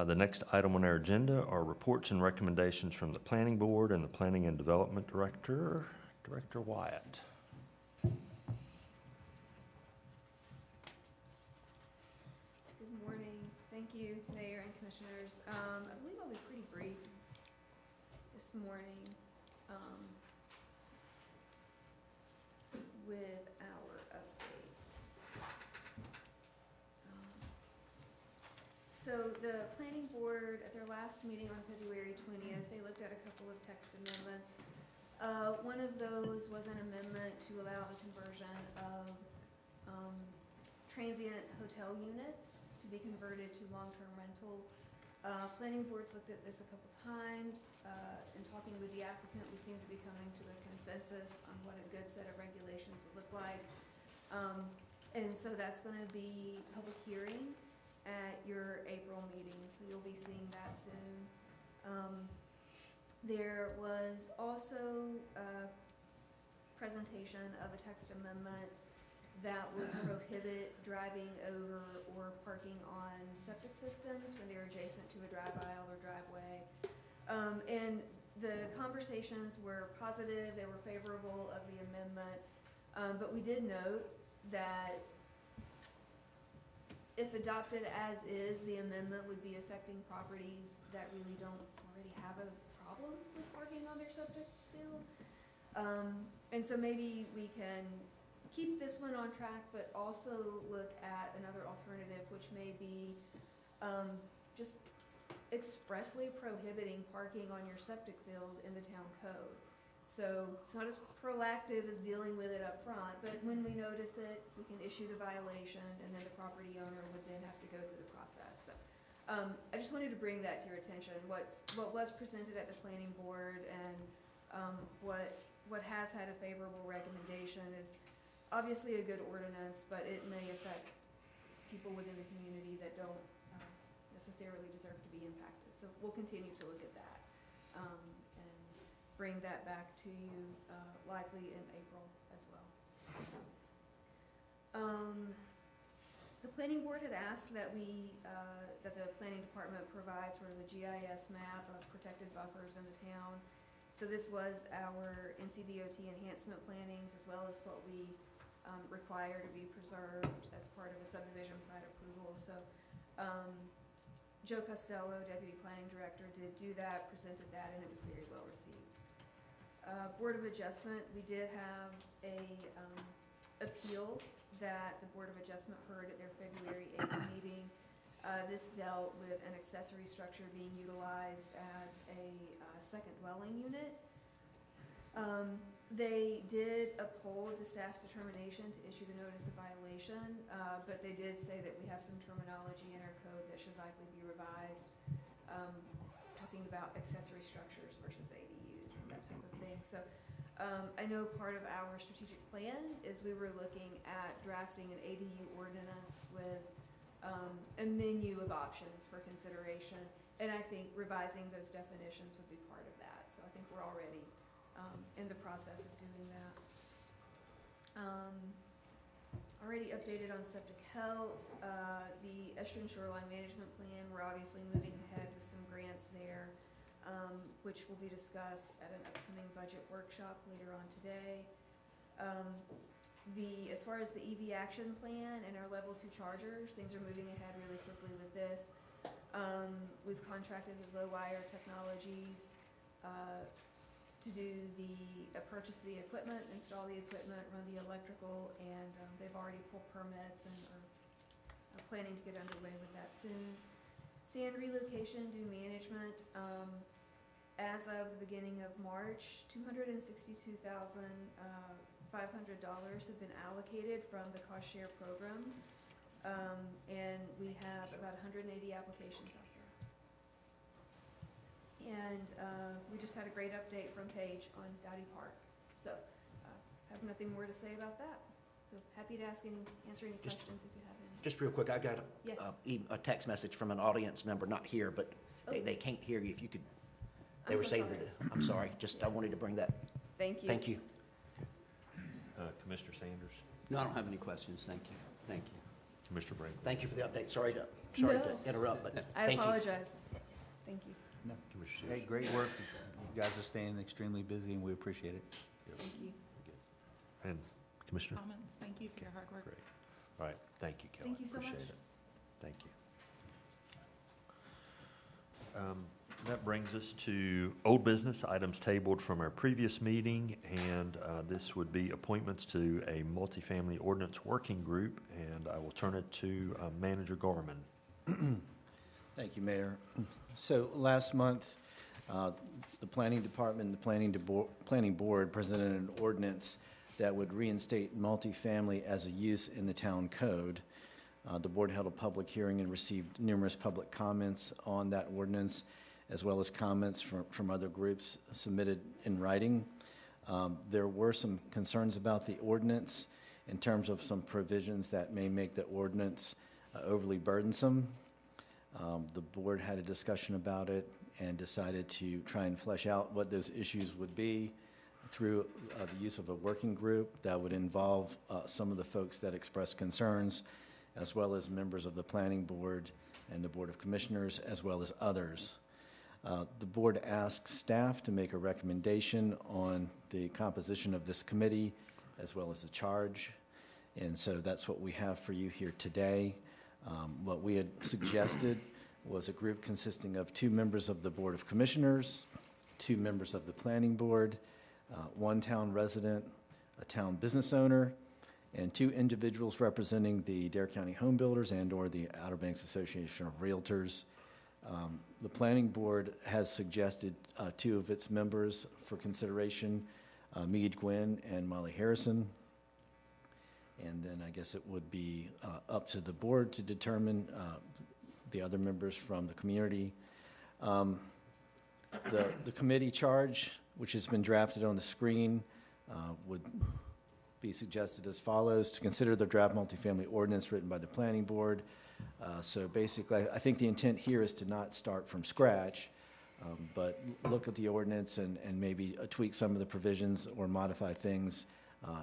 The next item on our agenda are reports and recommendations from the Planning Board and the Planning and Development Director, Director Wyatt. you, Mayor and Commissioners. I believe I'll be pretty brief this morning with our updates. So the Planning Board, at their last meeting on February 20th, they looked at a couple of text amendments. One of those was an amendment to allow the conversion of transient hotel units to be converted to long-term rental. Planning boards looked at this a couple times. In talking with the applicant, we seem to be coming to a consensus on what a good set of regulations would look like. And so that's going to be public hearing at your April meeting, so you'll be seeing that soon. There was also a presentation of a text amendment that would prohibit driving over or parking on septic systems when they're adjacent to a drive aisle or driveway. And the conversations were positive, they were favorable of the amendment, but we did note that if adopted as is, the amendment would be affecting properties that really don't already have a problem with parking on their septic field. And so maybe we can keep this one on track, but also look at another alternative, which may be just expressly prohibiting parking on your septic field in the town code. So it's not as proactive as dealing with it up front, but when we notice it, we can issue the violation, and then the property owner would then have to go through the process. So, I just wanted to bring that to your attention. What was presented at the planning board and what has had a favorable recommendation is obviously a good ordinance, but it may affect people within the community that don't necessarily deserve to be impacted. So we'll continue to look at that and bring that back to you likely in April as well. The planning board had asked that that the planning department provide sort of a GIS map of protected buffers in the town. So this was our NCDOT enhancement plannings as well as what we require to be preserved as part of a subdivision plat approval. So Joe Costello, Deputy Planning Director, did do that, presented that, and it was very well received. Board of Adjustment, we did have a appeal that the Board of Adjustment heard at their February 8th meeting. This dealt with an accessory structure being utilized as a second dwelling unit. They did uphold the staff's determination to issue the notice of violation, but they did say that we have some terminology in our code that should likely be revised, talking about accessory structures versus ADUs and that type of thing. So I know part of our strategic plan is we were looking at drafting an ADU ordinance with a menu of options for consideration, and I think revising those definitions would be part of that. So I think we're already in the process of doing that. Already updated on septic health. The Estuarine Shoreline Management Plan, we're obviously moving ahead with some grants there, which will be discussed at an upcoming budget workshop later on today. As far as the EV action plan and our level 2 chargers, things are moving ahead really quickly with this. We've contracted with Low Wire Technologies to do the purchase of the equipment, install the equipment, run the electrical, and they've already pulled permits and are planning to get underway with that soon. Sand relocation due management. As of the beginning of March, $262,500 have been allocated from the cost share program, and we have about 180 applications out there. And we just had a great update from Paige on Dowdy Park. So have nothing more to say about that. So happy to answer any questions if you have any. Just real quick, I got Yes. a text message from an audience member, not here, but they can't hear you. If you could, they I'm were so saying sorry. that, I'm sorry, just I wanted to bring that. Thank you. Thank you. Commissioner Sanders, No, I don't have any questions. Thank you. Thank you. Commissioner Brinkley. Thank you for the update. Sorry to No. interrupt, but I thank you. apologize. Thank you. Commissioner Hey, Sears. great work. You guys are staying extremely busy, and we appreciate it. Thank you. And Commissioner? Comments, thank you for your hard work. Great. All right, thank you, Kelly. Thank you so much. Appreciate it. Thank you. That brings us to old business, items tabled from our previous meeting, and this would be appointments to a multifamily ordinance working group, and I will turn it to Manager Gorman. Thank you, Mayor. So last month, the Planning Department and the Planning Board presented an ordinance that would reinstate multifamily as a use in the town code. The board held a public hearing and received numerous public comments on that ordinance, as well as comments from other groups submitted in writing. There were some concerns about the ordinance in terms of some provisions that may make the ordinance overly burdensome. The board had a discussion about it and decided to try and flesh out what those issues would be through the use of a working group that would involve some of the folks that expressed concerns, as well as members of the Planning Board and the Board of Commissioners, as well as others. The board asked staff to make a recommendation on the composition of this committee, as well as a charge. And so that's what we have for you here today. What we had suggested was a group consisting of 2 members of the Board of Commissioners, 2 members of the Planning Board, 1 town resident, a town business owner, and 2 individuals representing the Dare County Home Builders and/or the Outer Banks Association of Realtors. The Planning Board has suggested 2 of its members for consideration, Meade Gwynn and Molly Harrison. And then I guess it would be up to the board to determine the other members from the community. The committee charge, which has been drafted on the screen, would be suggested as follows: to consider the draft multifamily ordinance written by the Planning Board. So basically, I think the intent here is to not start from scratch, but look at the ordinance and maybe tweak some of the provisions or modify things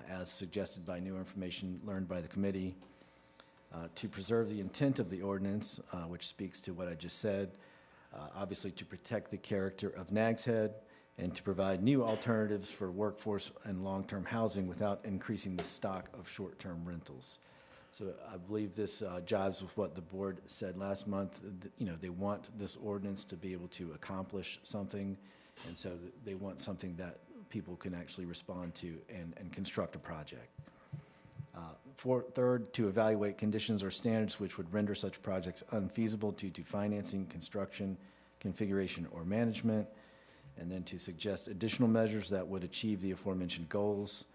as suggested by new information learned by the committee. To preserve the intent of the ordinance, which speaks to what I just said, obviously to protect the character of Nags Head, and to provide new alternatives for workforce and long-term housing without increasing the stock of short-term rentals. So I believe this jives with what the board said last month. You know, they want this ordinance to be able to accomplish something, and so they want something that people can actually respond to and construct a project. Third, to evaluate conditions or standards which would render such projects unfeasible due to financing, construction, configuration, or management, and then to suggest additional measures that would achieve the aforementioned goals.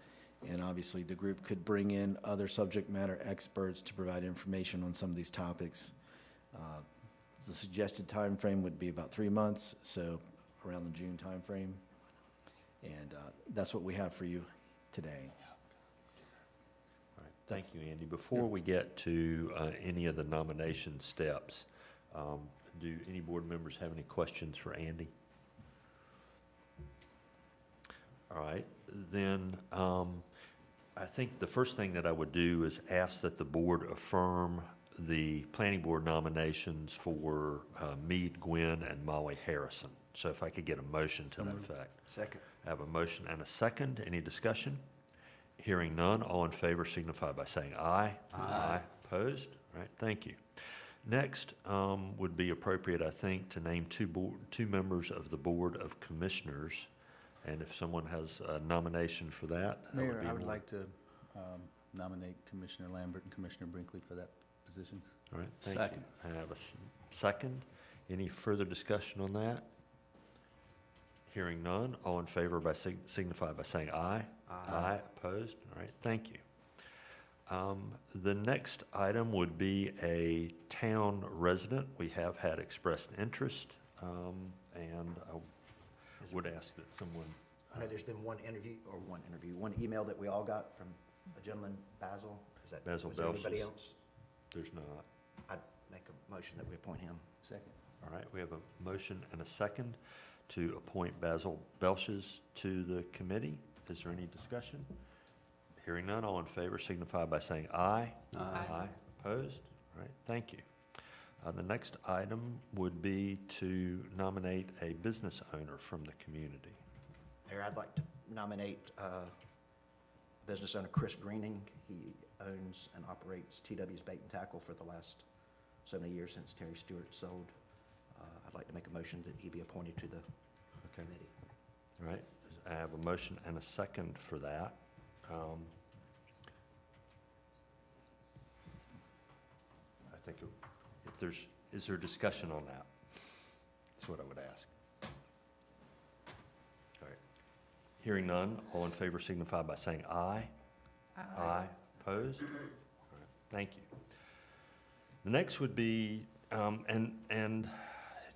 And obviously, the group could bring in other subject matter experts to provide information on some of these topics. The suggested time frame would be about 3 months, so around the June time frame. And that's what we have for you today. All right, thank you, Andy. Before we get to any of the nomination steps, do any board members have any questions for Andy? All right, then I think the first thing that I would do is ask that the board affirm the planning board nominations for Meade Gwynn and Molly Harrison. So if I could get a motion to that effect. Second. I have a motion and a second. Any discussion? Hearing none, all in favor signify by saying aye. Aye. Opposed? All right, thank you. Next would be appropriate, I think, to name two members of the Board of Commissioners. And if someone has a nomination for that, that would Mayor, be I would one. like to nominate Commissioner Lambert and Commissioner Brinkley for that position. All right, thank you. Second. I have a second. Any further discussion on that? Hearing none, all in favor by signify by saying aye. Aye. Opposed? All right, thank you. The next item would be a town resident. We have had expressed interest, and I would ask that someone. I know there's been one email that we all got from a gentleman, Basil. Is that Basil was there anybody Belches. else? There's not. I'd make a motion that we appoint him. Second. All right, we have a motion and a second to appoint Basil Belches to the committee. Is there any discussion? Hearing none, all in favor signify by saying aye. Aye. Opposed? All right, thank you. The next item would be to nominate a business owner from the community. Mayor, I'd like to nominate business owner Chris Greening. He owns and operates TW's Bait and Tackle for the last so many years since Terry Stewart sold I'd like to make a motion that he be appointed to the Okay. committee. All right, I have a motion and a second for that. I think if there's, is there discussion on that? That's what I would ask. All right. Hearing none, all in favor signify by saying aye. Aye. Opposed? All right, thank you. The next would be,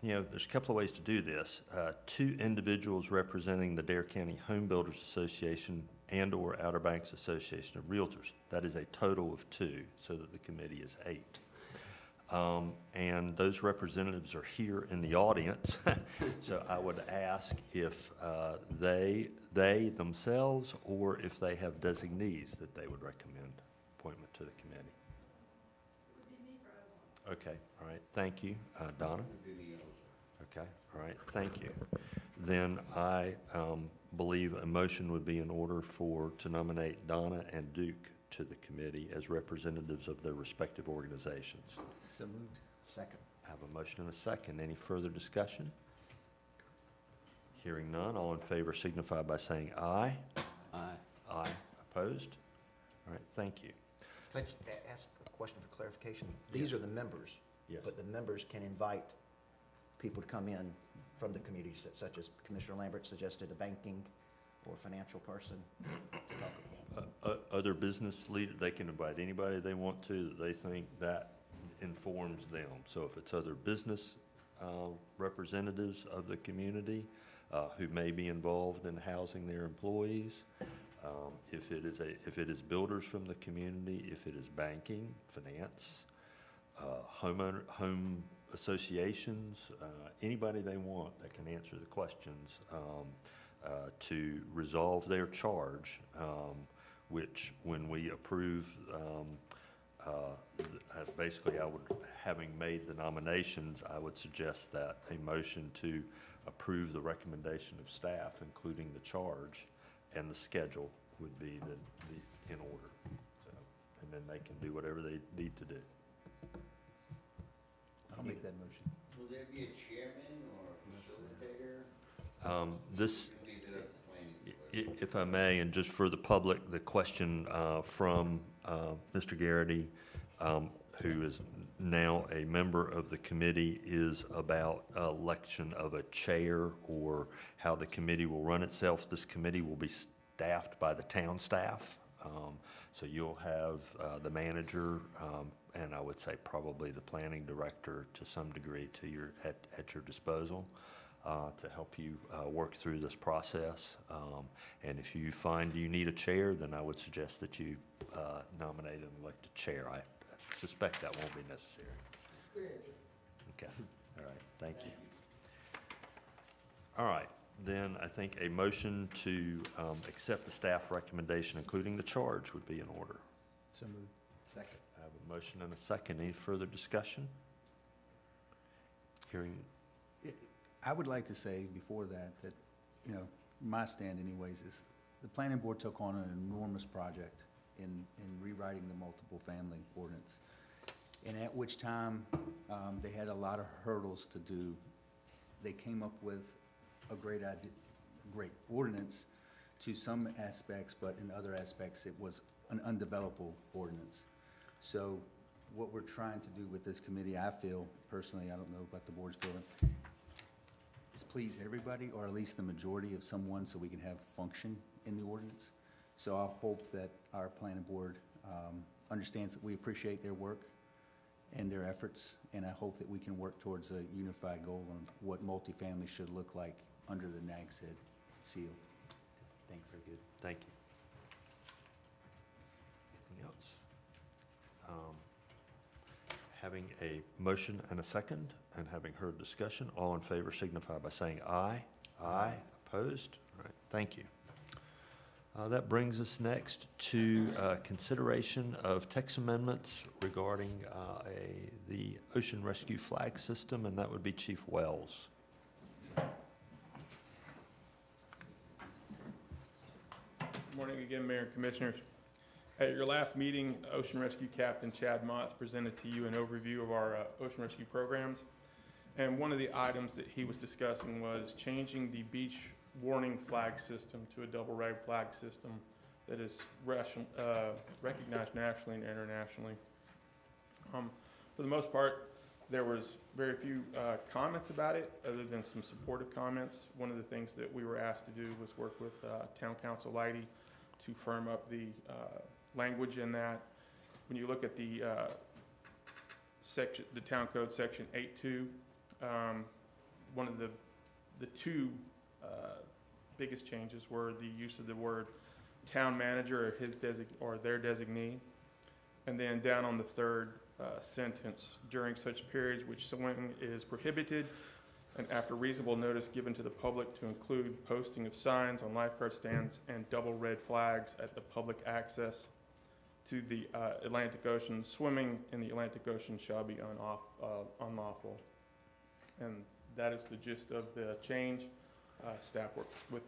you know, there's a couple of ways to do this. 2 individuals representing the Dare County Home Builders Association and/or Outer Banks Association of Realtors. That is a total of 2, so that the committee is 8. And those representatives are here in the audience. So I would ask if they themselves, or if they have designees that they would recommend appointment to the committee. Okay, all right, thank you. Donna? Okay, all right, thank you. Then I believe a motion would be in order to nominate Donna and Duke to the committee as representatives of their respective organizations. So moved. Second. I have a motion and a second. Any further discussion? Hearing none, all in favor signify by saying aye. Aye. Aye. Opposed? All right, thank you. Can I just ask a question for clarification? These are the members. Yes. But the members can invite people to come in from the communities, such as Commissioner Lambert suggested, a banking or financial person to talk about. Other business leaders, they can invite anybody they want to that they think that informs them. So if it's other business representatives of the community who may be involved in housing their employees, if it is builders from the community, if it is banking, finance, home associations, anybody they want that can answer the questions to resolve their charge, which when we approve, basically having made the nominations, I would suggest that a motion to approve the recommendation of staff, including the charge and the schedule, would be in order. So, and then they can do whatever they need to do. I'll make that motion. Will there be a chairman or a facilitator? If I may, and just for the public, the question from Mr. Garrity, who is now a member of the committee, is about election of a chair or how the committee will run itself. This committee will be staffed by the town staff. So you'll have the manager, and I would say probably the planning director to some degree at your disposal to help you work through this process. And if you find you need a chair, then I would suggest that you nominate and elect a chair. I suspect that won't be necessary. Okay, all right, thank you. All right, then I think a motion to accept the staff recommendation, including the charge, would be in order. So moved. Second. I have a motion and a second. Any further discussion? Hearing, I would like to say before that, you know, my stand anyways is the planning board took on an enormous project in rewriting the multiple family ordinance. And at which time, they had a lot of hurdles to do. They came up with a great idea, great ordinance to some aspects, but in other aspects, it was an undevelopable ordinance. So what we're trying to do with this committee, I feel personally, I don't know about the board's feeling, is please everybody, or at least the majority of someone, so we can have function in the ordinance. So I hope that our planning board understands that we appreciate their work and their efforts, and I hope that we can work towards a unified goal on what multifamily should look like under the Nags Head seal. Thanks. very good, thank you. Anything else? Having a motion and a second, and having heard discussion, all in favor signify by saying aye. Aye. Opposed? All right, thank you. That brings us next to consideration of text amendments regarding the Ocean Rescue Flag System, and that would be Chief Wells. Good morning again, Mayor and Commissioners. At your last meeting, Ocean Rescue Captain Chad Motts presented to you an overview of our ocean rescue programs. And one of the items that he was discussing was changing the beach warning flag system to a double red flag system that is recognized nationally and internationally. For the most part, there was very few comments about it, other than some supportive comments. One of the things that we were asked to do was work with Town Council Leidy to firm up the language in that. When you look at the section, the Town Code Section 8.2, one of the two biggest changes were the use of the word town manager or or their designee, and then down on the third sentence, during such periods which swimming is prohibited, and after reasonable notice given to the public, to include posting of signs on lifeguard stands and double red flags at the public access to the Atlantic Ocean. Swimming in the Atlantic Ocean shall be unlawful. And that is the gist of the change. Staff worked with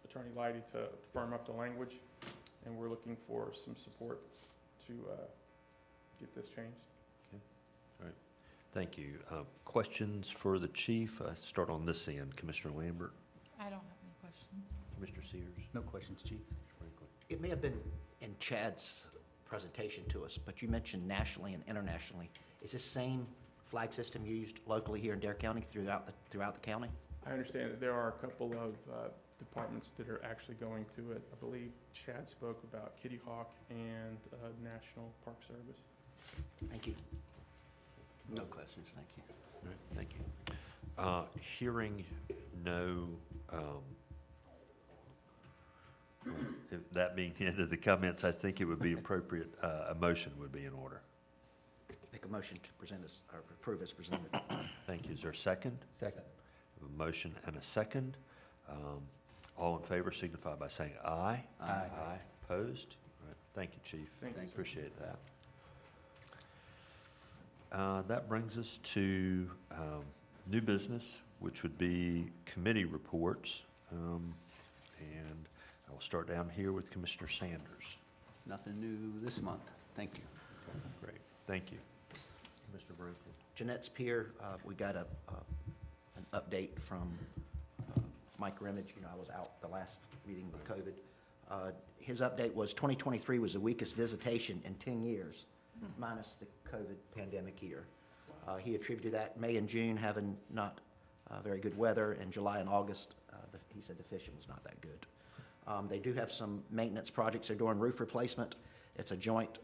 Attorney Leidy to firm up the language, and we're looking for some support to get this changed. Okay. All right. Thank you. Questions for the chief? Start on this end. Commissioner Lambert, I don't have any questions. Commissioner Sears, No questions, Chief. Franklin. It may have been in Chad's presentation to us, but you mentioned nationally and internationally. Is this same flag system used locally here in Dare County throughout the county? I understand that there are a couple of departments that are actually going to it. I believe Chad spoke about Kitty Hawk and National Park Service. Thank you. No questions, thank you. All right, thank you. Hearing no, if that being the end of the comments, I think it would be appropriate, a motion would be in order. Make a motion to present as, or approve as presented. Thank you. Is there a second? Second. A motion and a second. All in favor signify by saying aye. Aye. Aye. Opposed? All right. Thank you, Chief. Thank you, sir. Appreciate that. That brings us to new business, which would be committee reports. And I will start down here with Commissioner Sanders. Nothing new this month, thank you. Great. Thank you. Mr. Brinkley. Jeanette's Pier, we got an update from Mike Rimmage. You know, I was out the last meeting with COVID. His update was 2023 was the weakest visitation in 10 years, minus the COVID pandemic year. He attributed that May and June having not very good weather, and July and August, he said the fishing was not that good. They do have some maintenance projects. They're doing roof replacement. It's a joint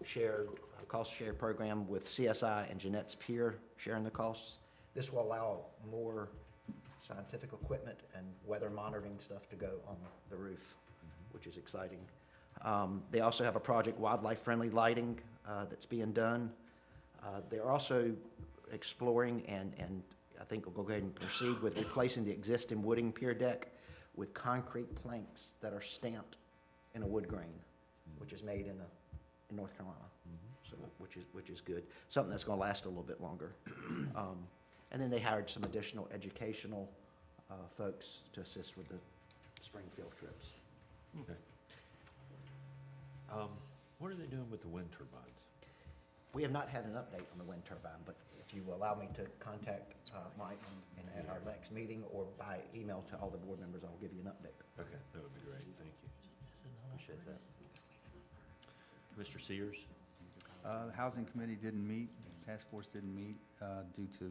shared cost share program with CSI and Jeanette's Pier sharing the costs. This will allow more scientific equipment and weather monitoring stuff to go on the roof, which is exciting. They also have a project, wildlife-friendly lighting, that's being done. They're also exploring, and I think we'll go ahead and proceed with replacing the existing wooding pier deck with concrete planks that are stamped in a wood grain, which is made in North Carolina. So, which is good. Something that's going to last a little bit longer. And then they hired some additional educational folks to assist with the spring field trips. Okay. What are they doing with the wind turbines? We have not had an update on the wind turbine, but if you will allow me to contact Mike and at our next meeting or by email to all the board members, I'll give you an update. Okay, that would be great. Thank you. Appreciate that. Mr. Sears? The Housing Committee didn't meet, task force didn't meet due to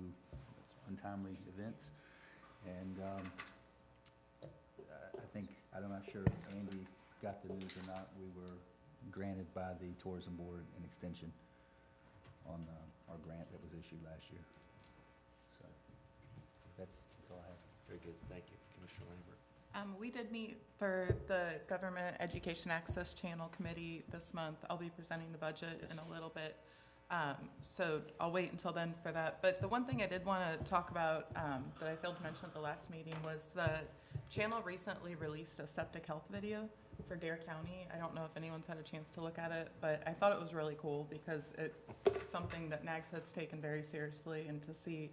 untimely events. And I think, I'm not sure if Andy got the news or not, we were granted by the Tourism Board an extension on our grant that was issued last year. So that's all I have. Very good. Thank you. Commissioner Lambert? We did meet for the Government Education Access Channel Committee this month. I'll be presenting the budget in a little bit. So I'll wait until then for that. But the one thing I did want to talk about that I failed to mention at the last meeting was the channel recently released a septic health video for Dare County. I don't know if anyone's had a chance to look at it, but I thought it was really cool because it's something that Nags has taken very seriously, and to see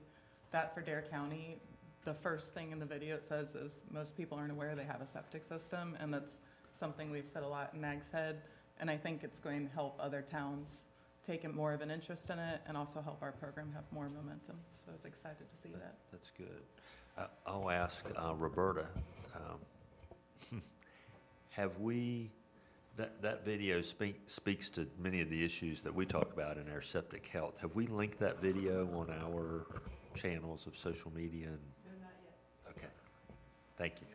that for Dare County, the first thing in the video it says is most people aren't aware they have a septic system, and that's something we've said a lot in Nags Head, and I think it's going to help other towns taken more of an interest in it and also help our program have more momentum. So I was excited to see that. That's good. I'll ask Roberta, have we, that video speaks to many of the issues that we talk about in our septic health. Have we linked that video on our channels of social media? Not yet. Okay, thank you.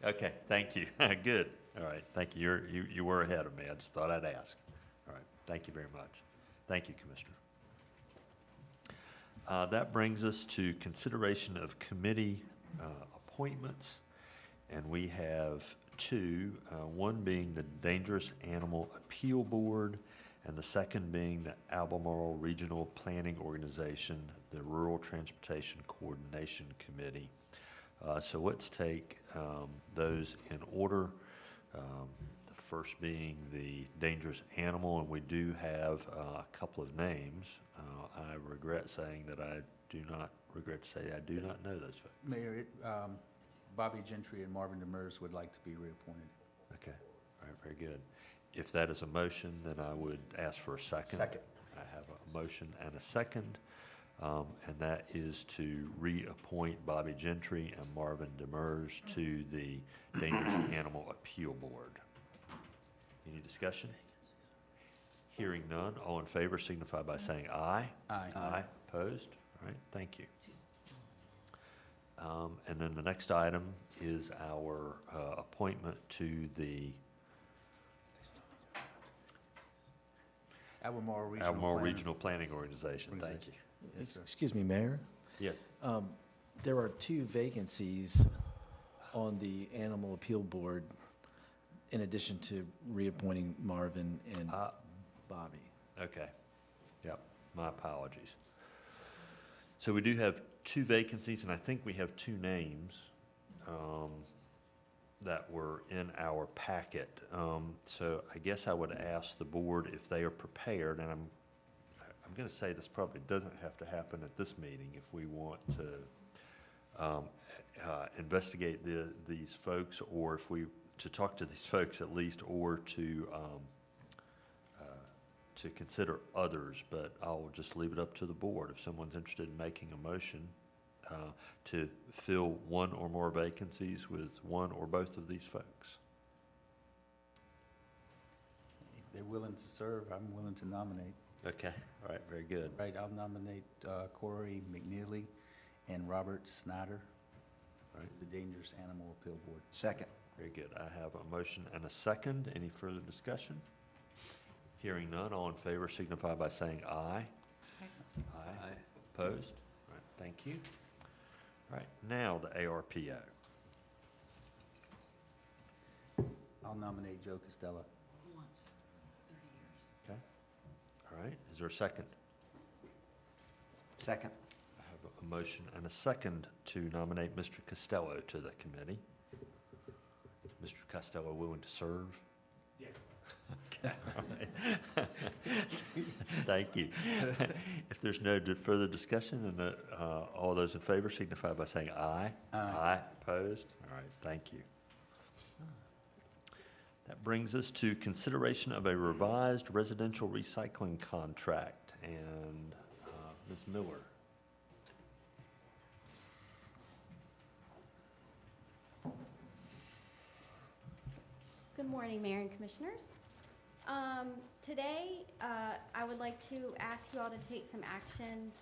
Okay, thank you. Good. All right, thank you. You were ahead of me. I just thought I'd ask. All right, thank you very much. Thank you, Commissioner. That brings us to consideration of committee appointments, and we have two, one being the Dangerous Animal Appeal Board, and the second being the Albemarle Regional Planning Organization, the Rural Transportation Coordination Committee. So let's take those in order. The first being the dangerous animal, and we do have a couple of names. I regret saying that I do not know those folks. Mayor, Bobby Gentry and Marvin Demers would like to be reappointed. Okay, all right, very good. If that is a motion, then I would ask for a second. Second. I have a motion and a second, and that is to reappoint Bobby Gentry and Marvin Demers to the Dangerous Animal Appeal Board. Any discussion? Hearing none, all in favor signify by saying aye. Aye. Aye, opposed? All right, thank you. And then the next item is our appointment to the Albemarle Regional Planning Organization. Thank you. Yes, sir. Excuse me, Mayor. Yes. There are two vacancies on the Animal Appeal Board in addition to reappointing Marvin and Bobby. Okay. Yep, my apologies. So we do have two vacancies, and I think we have two names that were in our packet. So I guess I would ask the board if they are prepared, and I'm going to say this probably doesn't have to happen at this meeting if we want to investigate these folks, or if we, to talk to these folks at least, or to consider others, but I'll just leave it up to the board. If someone's interested in making a motion to fill one or more vacancies with one or both of these folks. If they're willing to serve, I'm willing to nominate. Okay, all right, very good. Right, I'll nominate Corey McNeely and Robert Snyder Right. to the Dangerous Animal Appeal Board. Second. Very good. I have a motion and a second. Any further discussion? Hearing none, all in favor signify by saying aye. Aye. Opposed? All right, thank you. All right, now the ARPO. I'll nominate Joe Costello. Okay. All right, is there a second? Second. I have a motion and a second to nominate Mr. Costello to the committee. Mr. Costello willing to serve? Yes. Okay, all right. Thank you. If there's no further discussion, then all those in favor signify by saying aye. Aye. Opposed? All right, thank you. That brings us to consideration of a revised residential recycling contract, and Ms. Miller. Good morning, Mayor and Commissioners. Today, I would like to ask you all to take some action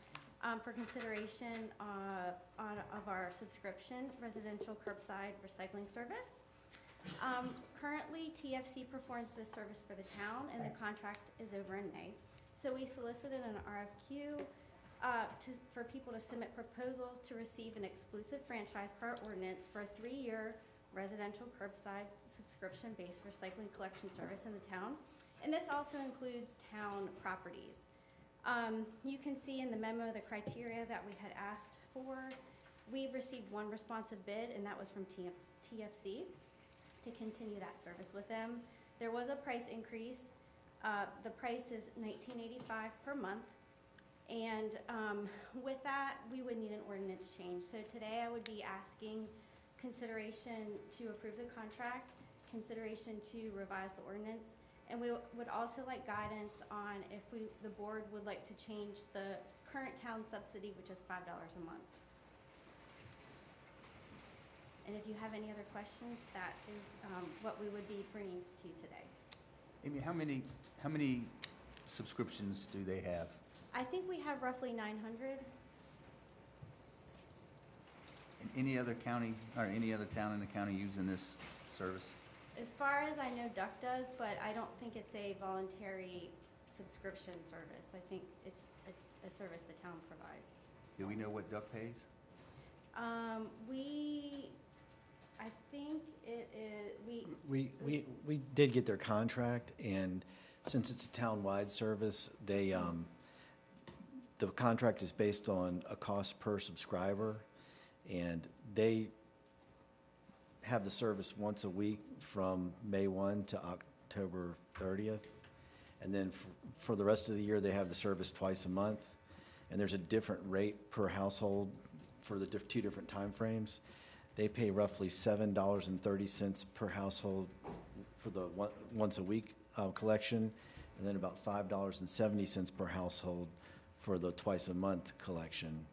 for consideration of our subscription residential curbside recycling service. Currently, TFC performs this service for the town, and the contract is over in May. So we solicited an RFQ for people to submit proposals to receive an exclusive franchise per ordinance for a 3-year residential curbside subscription-based recycling collection service in the town. And this also includes town properties. You can see in the memo the criteria that we had asked for. We received one responsive bid, and that was from TFC to continue that service with them. There was a price increase. The price is $19.85 per month. And with that, we would need an ordinance change. So today I would be asking consideration to approve the contract, consideration to revise the ordinance, And we would also like guidance on if the board would like to change the current town subsidy, which is $5 a month. And if you have any other questions, that is what we would be bringing to you today. Amy, how many subscriptions do they have? I think we have roughly 900. In any other county, or any other town in the county using this service? As far as I know, Duck does, but I don't think it's a voluntary subscription service. I think it's a service the town provides. Do we know what Duck pays? I think it is, We did get their contract, and since it's a town-wide service, they, the contract is based on a cost per subscriber, and they have the service once a week from May 1 to October 30th. And then for the rest of the year, they have the service twice a month. And there's a different rate per household for the two different time frames. They pay roughly $7.30 per household for the once a week collection, and then about $5.70 per household for the twice a month collection.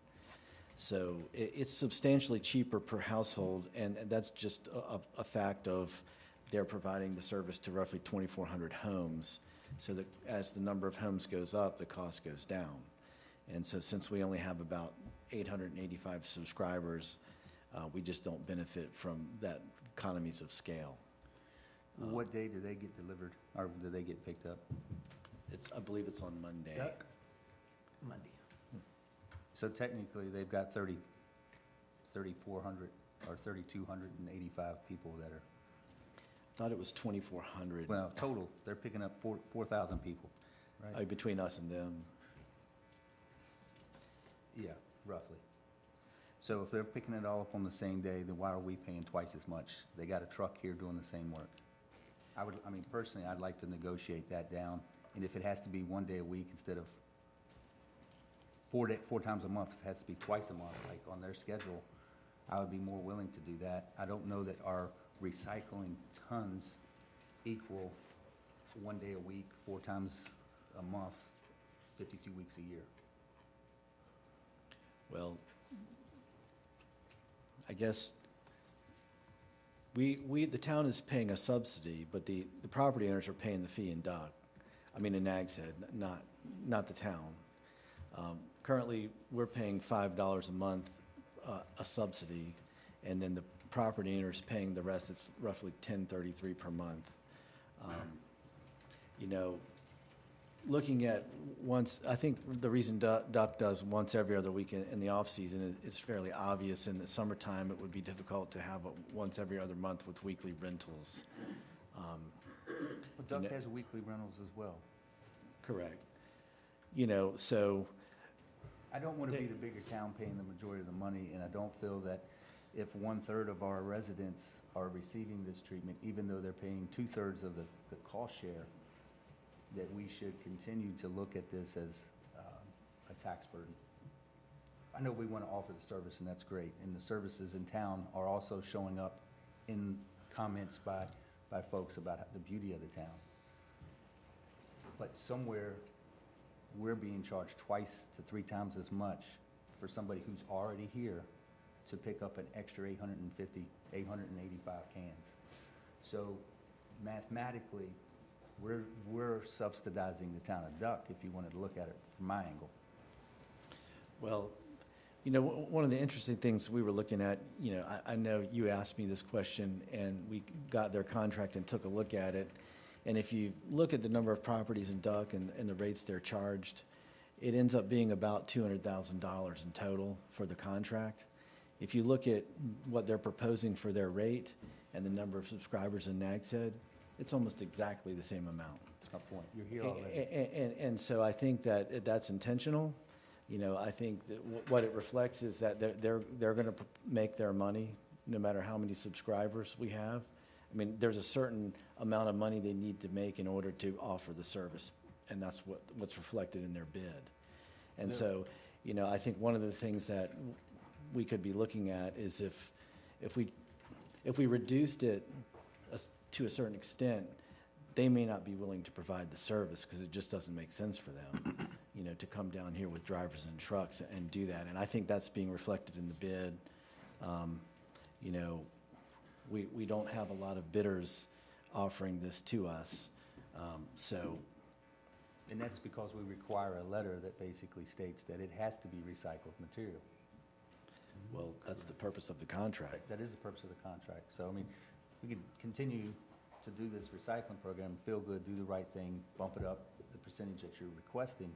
So it's substantially cheaper per household, and that's just a fact of they're providing the service to roughly 2,400 homes. So that as the number of homes goes up, the cost goes down. And so since we only have about 885 subscribers, we just don't benefit from that economies of scale. What day do they get delivered, or do they get picked up? I believe it's on Monday. Duck? Monday. So technically, they've got 3,400 or 3,285 people that are, Thought it was 2,400. well, total, they're picking up 4,000 people, right? Between us and them. Yeah, roughly. So if they're picking it all up on the same day, then why are we paying twice as much? They got a truck here doing the same work. I mean, personally, I'd like to negotiate that down, and if it has to be one day a week instead of four times a month, if it has to be twice a month, like on their schedule, I would be more willing to do that. I don't know that our recycling tons equal one day a week, 4 times a month, 52 weeks a year. Well, I guess the town is paying a subsidy, but the property owners are paying the fee in Duck. I mean, in Nags Head, not the town. Currently, we're paying $5 a month, a subsidy, and then the property owner's paying the rest. It's roughly $10.33 per month. You know, looking at I think the reason Duck does once every other week in the off-season is fairly obvious. In the summertime, it would be difficult to have a once every other month with weekly rentals. But Duck has weekly rentals as well. Correct. You know, so I don't want to be the bigger town paying the majority of the money, and I don't feel that if 1/3 of our residents are receiving this treatment, even though they're paying 2/3 of the cost share, that we should continue to look at this as a tax burden. I know we want to offer the service, and that's great, and the services in town are also showing up in comments by folks about the beauty of the town. But somewhere, we're being charged 2 to 3 times as much for somebody who's already here to pick up an extra 850, 885 cans. So mathematically, we're subsidizing the town of Duck, if you wanted to look at it from my angle. Well, you know, one of the interesting things we were looking at, you know, I know you asked me this question, and we got their contract and took a look at it. And if you look at the number of properties in Duck and the rates they're charged, it ends up being about $200,000 in total for the contract. If you look at what they're proposing for their rate and the number of subscribers in Nags Head, it's almost exactly the same amount. That's my point. You're here already. And so I think that that's intentional. You know, I think that what it reflects is that they're going to make their money no matter how many subscribers we have. I mean, there's a certain amount of money they need to make in order to offer the service, and that's what's reflected in their bid. And so, you know, I think one of the things that we could be looking at is if we reduced it to a certain extent, they may not be willing to provide the service because it just doesn't make sense for them, to come down here with drivers and trucks and do that. And I think that's being reflected in the bid. We don't have a lot of bidders offering this to us. And that's because we require a letter that basically states that it has to be recycled material. Well, that's the purpose of the contract. That is the purpose of the contract. So, I mean, we could continue to do this recycling program, feel good, do the right thing, bump it up the percentage that you're requesting,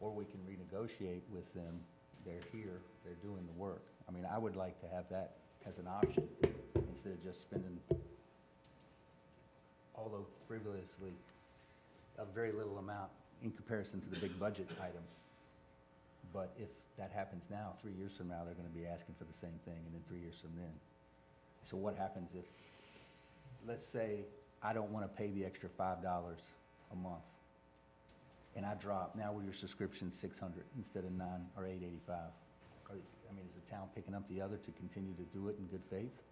or we can renegotiate with them. They're here, they're doing the work. I mean, I would like to have that as an option instead of just spending, although frivolously, a very little amount in comparison to the big budget item. But if that happens now, 3 years from now, they're gonna be asking for the same thing, and then 3 years from then. So what happens if, let's say, I don't wanna pay the extra $5 a month, and I drop, now where your subscription's 600 instead of 9 or 885? I mean, is the town picking up the other to continue to do it in good faith?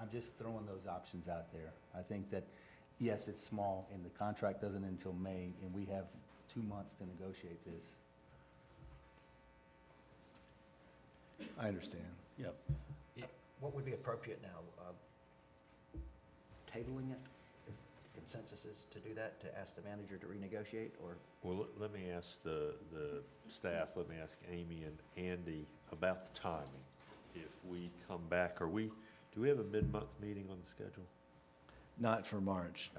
I'm just throwing those options out there. I think that, yes, it's small, and the contract doesn't end until May, and we have 2 months to negotiate this. I understand. Yep. What would be appropriate now? Tabling it, if the consensus is to do that, to ask the manager to renegotiate, or? Well, let me ask the staff, let me ask Amy and Andy about the timing. If we come back, do we have a mid-month meeting on the schedule? Not for March.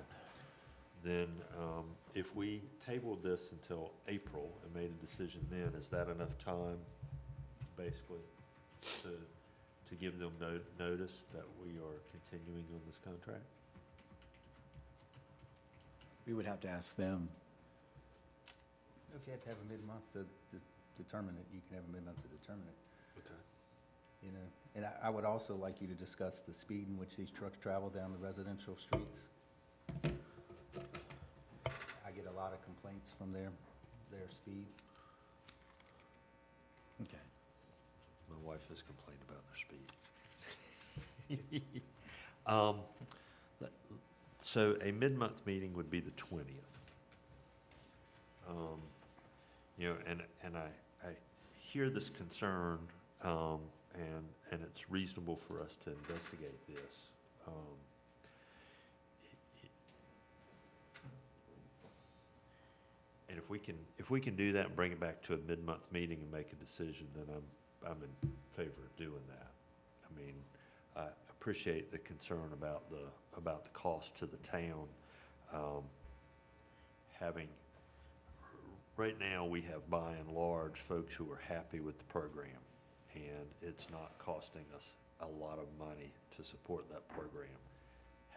Then, if we tabled this until April and made a decision then, is that enough time, basically, to give them notice that we are continuing on this contract? We would have to ask them. If you have to have a mid-month to determine it, you can have a mid-month to determine it. Okay. And I would also like you to discuss the speed in which these trucks travel down the residential streets. I get a lot of complaints from their speed. Okay. My wife has complained about their speed. So a mid-month meeting would be the 20th. And I hear this concern, and it's reasonable for us to investigate this. And if we can do that and bring it back to a mid-month meeting and make a decision, then I'm in favor of doing that. I mean, I appreciate the concern about the cost to the town. Right now, we have by and large folks who are happy with the program, and it's not costing us a lot of money to support that program.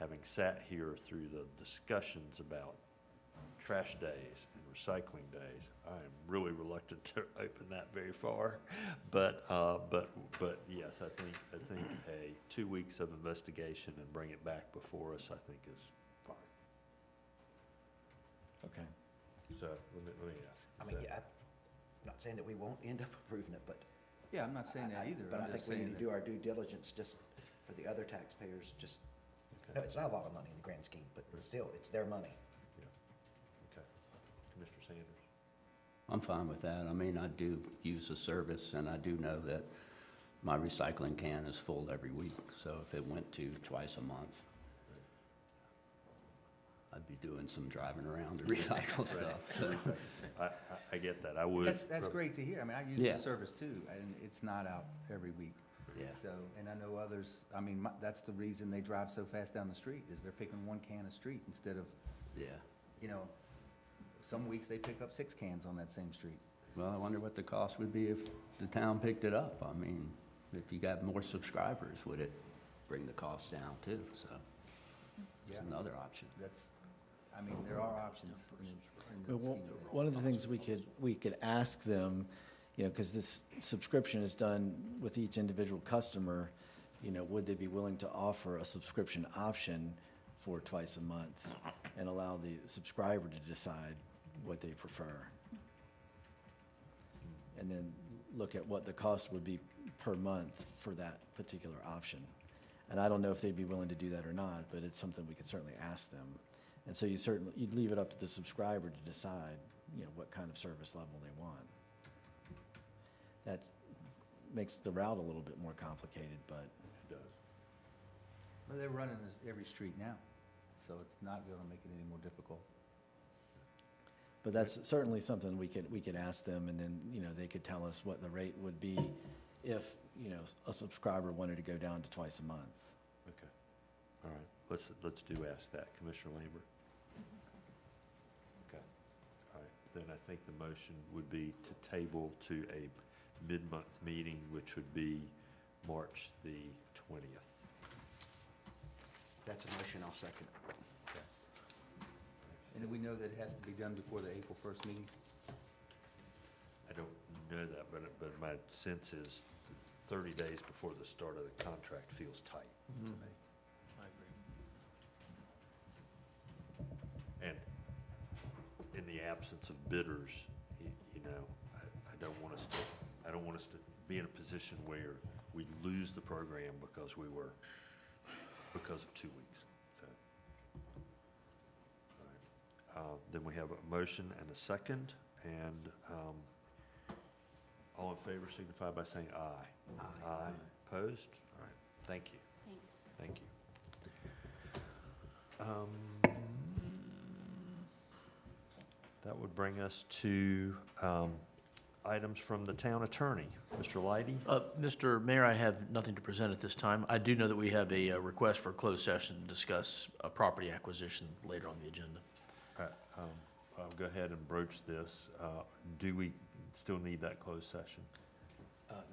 Having sat here through the discussions about trash days and recycling days, I am really reluctant to open that very far. But yes, I think a 2 weeks of investigation and bring it back before us, I think is fine. Okay. So let me ask. I mean, yeah, I'm not saying that we won't end up approving it, but. Yeah, I'm not saying that either. But I'm I just think we saying need to do our due diligence just for the other taxpayers, just, no, it's not a lot of money in the grand scheme, but still, it's their money. Okay. Commissioner Sanders? I'm fine with that. I mean, I do use the service, and I do know that my recycling can is full every week. So if it went to twice a month, I'd be doing some driving around to recycle stuff. So. I get that. I would. That's great to hear. I mean, I use the service too, and it's not out every week. Yeah. So, and I know others, I mean, that's the reason they drive so fast down the street, is they're picking 1 can a street instead of, some weeks they pick up 6 cans on that same street. Well, I wonder what the cost would be if the town picked it up. I mean, if you got more subscribers, would it bring the cost down too? So it's another option. I mean, there are options. Well, one of the things we could ask them, because this subscription is done with each individual customer, would they be willing to offer a subscription option for twice a month and allow the subscriber to decide what they prefer? And then look at what the cost would be per month for that particular option. And I don't know if they'd be willing to do that or not, but it's something we could certainly ask them. And so you'd leave it up to the subscriber to decide, you know, what kind of service level they want. That makes the route a little bit more complicated, but It does. Well, they're running every street now, so it's not gonna make it any more difficult. But that's certainly something we could ask them, and then, you know, they could tell us what the rate would be if, you know, a subscriber wanted to go down to twice a month. Okay. All right. Let's do ask that. Commissioner Lambert? Okay. All right. Then I think the motion would be to table to a mid-month meeting, which would be March the 20th. That's a motion, I'll second. Okay. And do we know that it has to be done before the April 1st meeting? I don't know that, but my sense is 30 days before the start of the contract feels tight to me. I agree. And in the absence of bidders, you know, I don't want us to be in a position where we lose the program because of 2 weeks, so. All right. Then we have a motion and a second, and all in favor signify by saying aye. Aye. Aye. Opposed? All right, thank you. Thanks. Thank you. That would bring us to items from the town attorney. Mr. Leidy? Mr. Mayor, I have nothing to present at this time. I do know that we have a request for a closed session to discuss a property acquisition later on the agenda. I'll go ahead and broach this. Do we still need that closed session?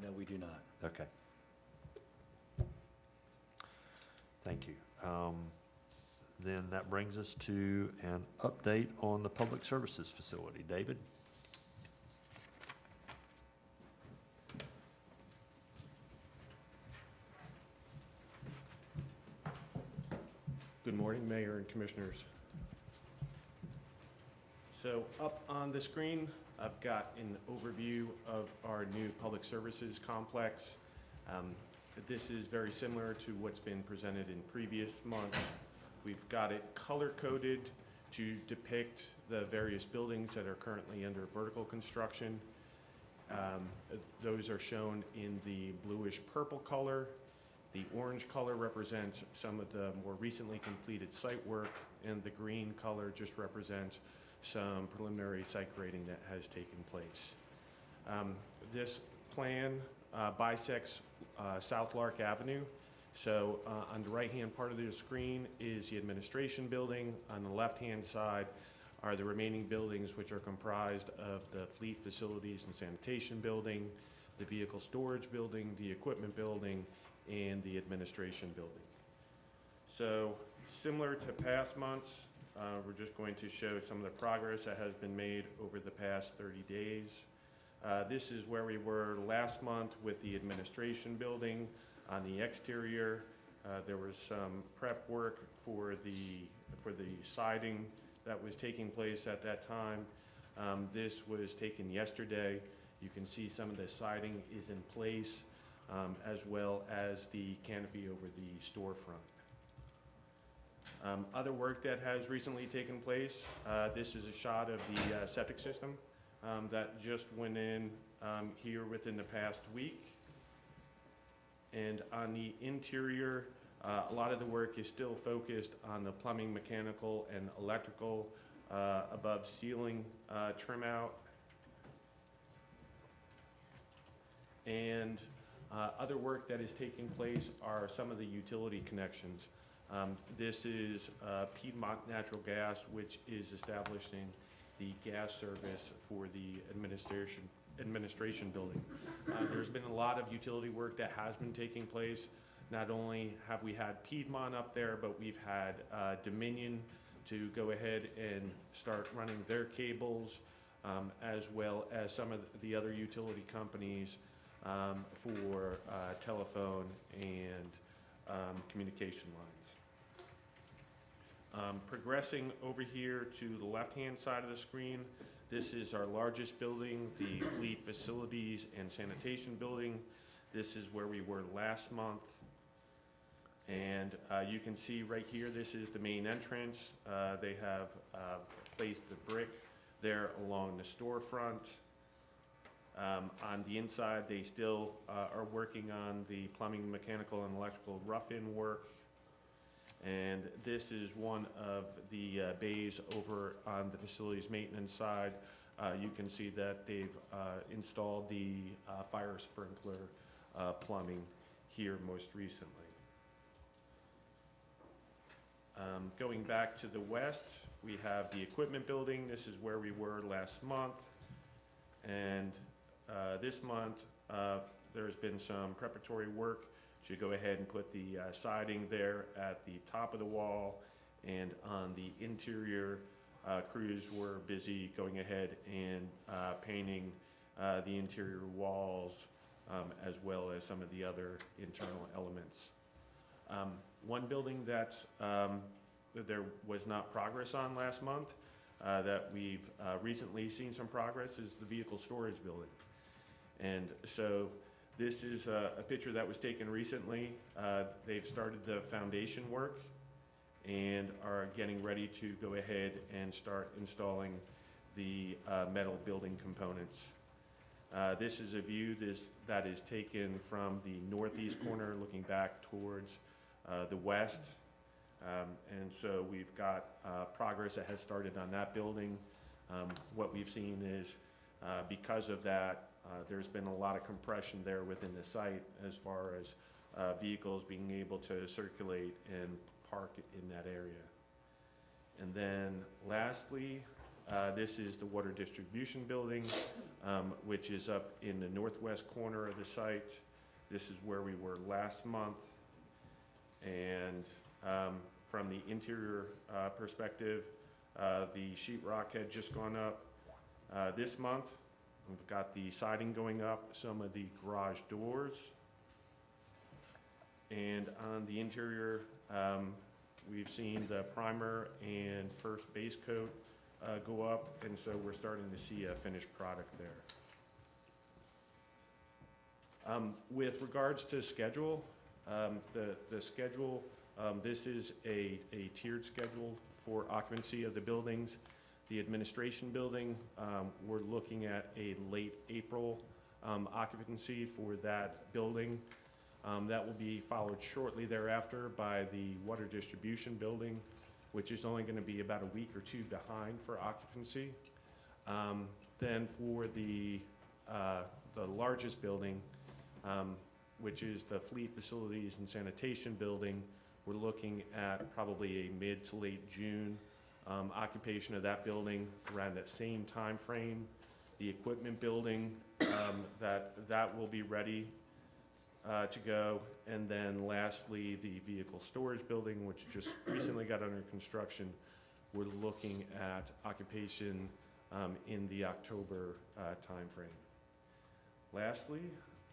No, we do not. Okay. Thank you. Then that brings us to an update on the public services facility. David? Good morning, Mayor and Commissioners. So up on the screen, I've got an overview of our new public services complex. This is very similar to what's been presented in previous months. We've got it color-coded to depict the various buildings that are currently under vertical construction. Those are shown in the bluish-purple color. The orange color represents some of the more recently completed site work, and the green color just represents some preliminary site grading that has taken place. This plan bisects South Lark Avenue. So on the right-hand part of the screen is the administration building. On the left-hand side are the remaining buildings, which are comprised of the fleet facilities and sanitation building, the vehicle storage building, the equipment building, and the administration building. So similar to past months, we're just going to show some of the progress that has been made over the past 30 days. This is where we were last month with the administration building. On the exterior, there was some prep work for the siding that was taking place at that time. This was taken yesterday. You can see some of the siding is in place, as well as the canopy over the storefront. Other work that has recently taken place, this is a shot of the septic system that just went in here within the past week. And on the interior, a lot of the work is still focused on the plumbing, mechanical, and electrical above ceiling trim out. And other work that is taking place are some of the utility connections. This is Piedmont Natural Gas, which is establishing the gas service for the administration building. There's been a lot of utility work that has been taking place. Not only have we had Piedmont up there, but we've had Dominion to go ahead and start running their cables, as well as some of the other utility companies for telephone and communication lines. Progressing over here to the left-hand side of the screen, this is our largest building, the Fleet Facilities and Sanitation Building. This is where we were last month. And you can see right here, this is the main entrance. They have placed the brick there along the storefront. On the inside, they still are working on the plumbing, mechanical, and electrical rough-in work. And this is one of the bays over on the facilities maintenance side. You can see that they've installed the fire sprinkler plumbing here most recently. Going back to the west, we have the equipment building. This is where we were last month. And this month, there's been some preparatory work to go ahead and put the siding there at the top of the wall, and on the interior, crews were busy going ahead and painting the interior walls, as well as some of the other internal elements. One building that there was not progress on last month, that we've recently seen some progress, is the vehicle storage building. And so this is a picture that was taken recently. They've started the foundation work and are getting ready to go ahead and start installing the metal building components. This is a view that is taken from the northeast corner looking back towards the west. And so we've got progress that has started on that building. What we've seen is because of that, there's been a lot of compression there within the site as far as vehicles being able to circulate and park in that area. And then lastly, this is the water distribution building, which is up in the northwest corner of the site. This is where we were last month. And from the interior perspective, the sheetrock had just gone up this month. We've got the siding going up, some of the garage doors. And on the interior, we've seen the primer and first base coat go up, and so we're starting to see a finished product there. With regards to schedule, the schedule, this is a tiered schedule for occupancy of the buildings. The administration building, we're looking at a late April occupancy for that building. That will be followed shortly thereafter by the water distribution building, which is only going to be about a week or two behind for occupancy. Then for the largest building, which is the fleet facilities and sanitation building, we're looking at probably a mid to late June occupation of that building around that same time frame. The equipment building, that will be ready to go. And then lastly, the vehicle storage building, which just recently got under construction, we're looking at occupation in the October time frame. Lastly,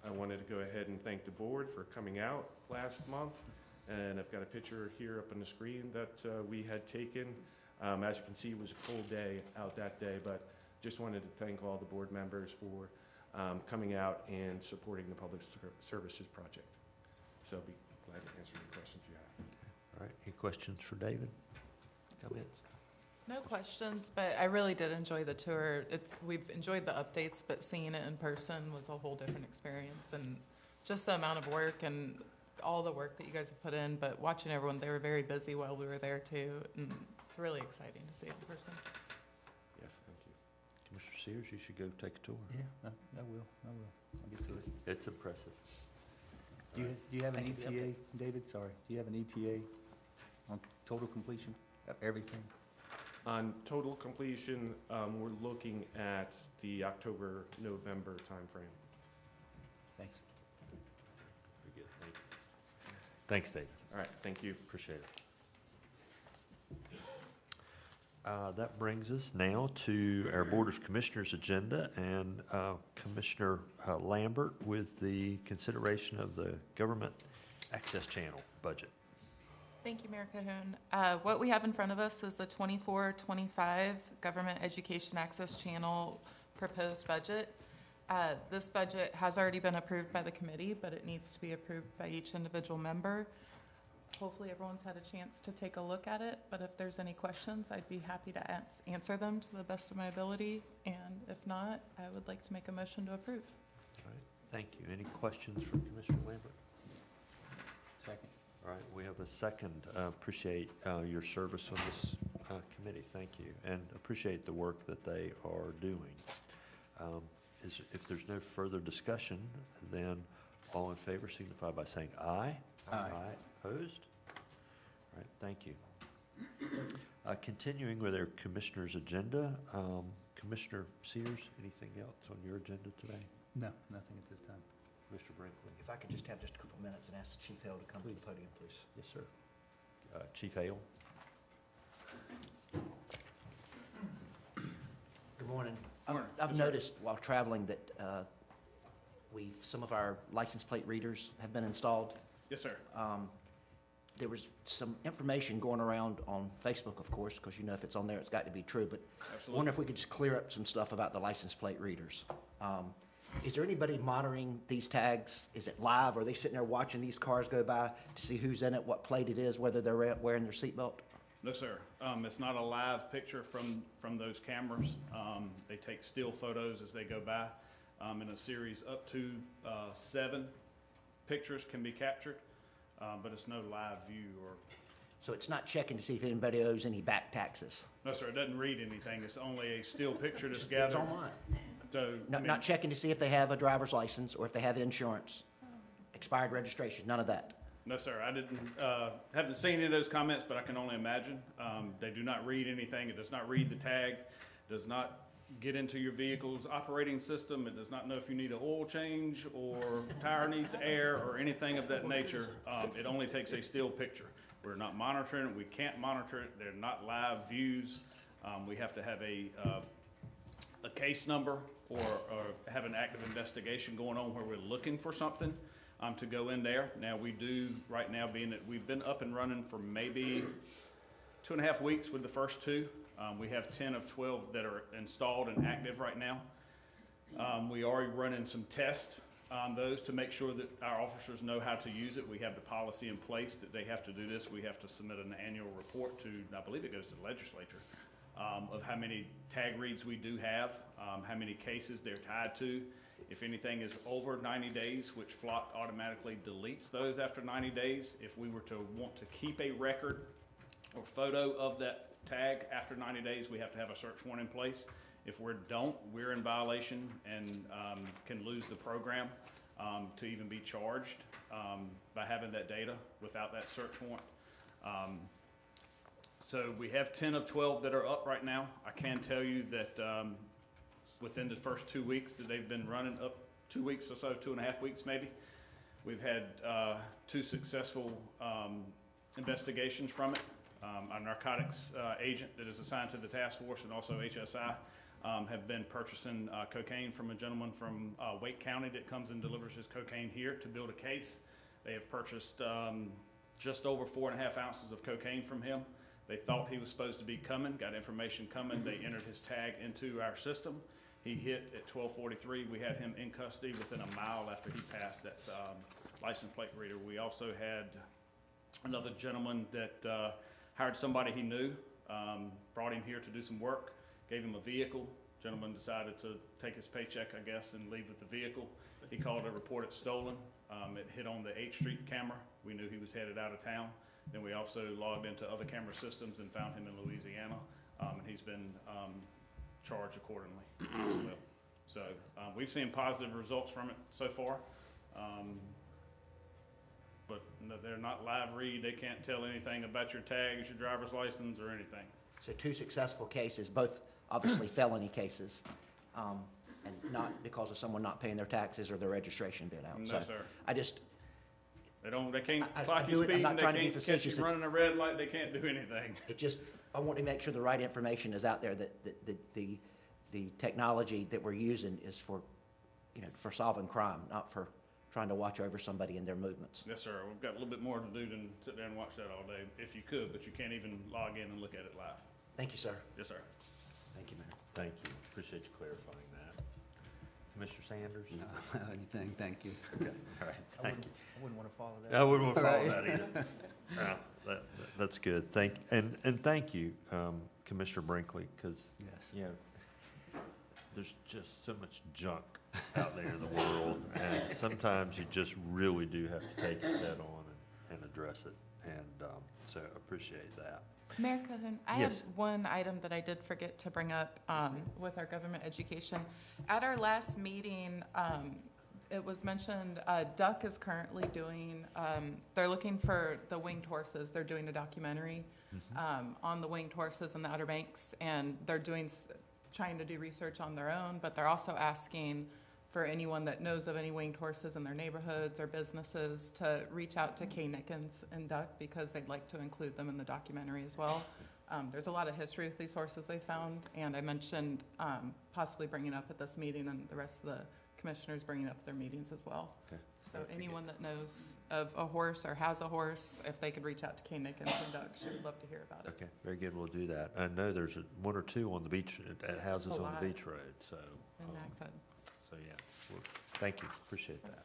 I wanted to go ahead and thank the board for coming out last month. And I've got a picture here up on the screen that we had taken. As you can see, it was a cold day out that day, but just wanted to thank all the board members for coming out and supporting the Public Services Project. So I'll be glad to answer any questions you have. All right, any questions for David? Comments? No questions, but I really did enjoy the tour. We've enjoyed the updates, but seeing it in person was a whole different experience, and just the amount of work and all the work that you guys have put in, but watching everyone, they were very busy while we were there too, and it's really exciting to see it in person. Yes, thank you. Commissioner Sears, you should go take a tour. Yeah, I will. I'll get to it. It's impressive. Do you have an Thank you for the ETA, David? Sorry. Do you have an ETA on total completion of everything? On total completion, we're looking at the October-November timeframe. Thanks. Very good, thank you. Thanks, David. All right, thank you. Appreciate it. That brings us now to our Board of Commissioners agenda, and Commissioner Lambert with the consideration of the Government Access Channel budget. Thank you, Mayor Cahoon. What we have in front of us is a 24-25 Government Education Access Channel proposed budget. This budget has already been approved by the committee, but it needs to be approved by each individual member. hopefully everyone's had a chance to take a look at it, but if there's any questions, I'd be happy to answer them to the best of my ability, and if not, I would like to make a motion to approve. All right, thank you. Any questions from Commissioner Lambert? Second. All right, we have a second. Appreciate your service on this committee. Thank you, and appreciate the work that they are doing. If there's no further discussion, then all in favor signify by saying aye. Aye. Opposed? All right, thank you. Continuing with our commissioner's agenda, Commissioner Sears, anything else on your agenda today? No, nothing at this time. Mr. Brinkley? If I could just have just a couple of minutes and ask Chief Hale to come to the podium, please. Yes, sir. Chief Hale? Good morning. Morning. I've Yes, sir. noticed while traveling that some of our license plate readers have been installed. Yes, sir. There was some information going around on Facebook, of course, because you know if it's on there, it's got to be true, but I Absolutely. wonder if we could just clear up some stuff about the license plate readers. Is there anybody monitoring these tags? Is it live? Are they sitting there watching these cars go by to see who's in it, what plate it is, whether they're wearing their seatbelt? No, sir. It's not a live picture from those cameras. They take still photos as they go by. In a series up to 7 pictures can be captured, but it's no live view or. So it's not checking to see if anybody owes any back taxes? No, sir. It doesn't read anything. It's only a still picture that's It's gathered. online. So, Not checking to see if they have a driver's license or if they have insurance, expired registration, none of that? No, sir. I haven't seen any of those comments, but I can only imagine. They do not read anything. It does not read the tag, does not get into your vehicle's operating system. It does not know if you need an oil change or tire needs air or anything of that nature. It only takes a still picture. We're not monitoring it. We can't monitor it. They're not live views. We have to have a case number or have an active investigation going on where we're looking for something to go in there. Now, we do, right now, being that we've been up and running for maybe 2.5 weeks with the first 2. We have 10 of 12 that are installed and active right now. We are running some tests on those to make sure that our officers know how to use it. We have the policy in place that they have to do this. We have to submit an annual report to, I believe it goes to the legislature, of how many tag reads we do have, how many cases they're tied to. If anything is over 90 days, which Flock automatically deletes those after 90 days, if we were to want to keep a record or photo of that tag after 90 days, we have to have a search warrant in place. If we don't, we're in violation and can lose the program to even be charged by having that data without that search warrant. So we have 10 of 12 that are up right now. I can tell you that within the first 2 weeks that they've been running, up 2 weeks or so, 2.5 weeks maybe, we've had 2 successful investigations from it. Our narcotics agent that is assigned to the task force and also HSI have been purchasing cocaine from a gentleman from Wake County that comes and delivers his cocaine here to build a case. They have purchased just over 4.5 ounces of cocaine from him. They thought he was supposed to be coming, got information coming. They entered his tag into our system. He hit at 12:43. We had him in custody within a mile after he passed that license plate reader. We also had another gentleman that hired somebody he knew, brought him here to do some work, gave him a vehicle. Gentleman decided to take his paycheck, I guess, and leave with the vehicle. He called to report it stolen. It hit on the 8th Street camera. We knew he was headed out of town. Then we also logged into other camera systems and found him in Louisiana, and he's been charged accordingly as well. So we've seen positive results from it so far. But no, they're not live read. They can't tell anything about your tags, your driver's license, or anything. So 2 successful cases, both obviously felony cases, and not because of someone not paying their taxes or their registration being out. No, So sir. I just, They can't I clock you do it- I'm speeding, not they trying to be can't catch you facetious. running a red light, they can't do anything. I want to make sure the right information is out there, that the technology that we're using is for, for solving crime, not for trying to watch over somebody in their movements. Yes, sir. We've got a little bit more to do than sit there and watch that all day, if you could, but you can't even log in and look at it live. Thank you, sir. Yes, sir. Thank you, Mayor. Thank you. Appreciate you clarifying that. Commissioner Sanders? No, anything, thank you. Okay, all right, thank you. I wouldn't want to follow that. I wouldn't want to follow Right. that either. That's good. And thank you, Commissioner Brinkley, because, Yes. there's just so much junk out there in the world, and sometimes you just really do have to take it head on and address it, and so I appreciate that. Mayor Cohen, I had Yes. one item that I did forget to bring up with our government education. At our last meeting, it was mentioned, Duck is currently doing, they're looking for the winged horses. They're doing a documentary on the winged horses in the Outer Banks, and they're trying to do research on their own, but they're also asking for anyone that knows of any winged horses in their neighborhoods or businesses to reach out to Kay Nickens and Duck, because they'd like to include them in the documentary as well. There's a lot of history with these horses they found, and I mentioned possibly bringing up at this meeting, and the rest of the commissioners bringing up at their meetings as well. Okay. So anyone that knows of a horse or has a horse, if they could reach out to Kay Nickens and Duck, she would love to hear about it. Okay, very good, we'll do that. I know there's one or two on the beach, at houses A on lot. the beach road, so. And Nags Head. So, yeah, well, thank you, appreciate that.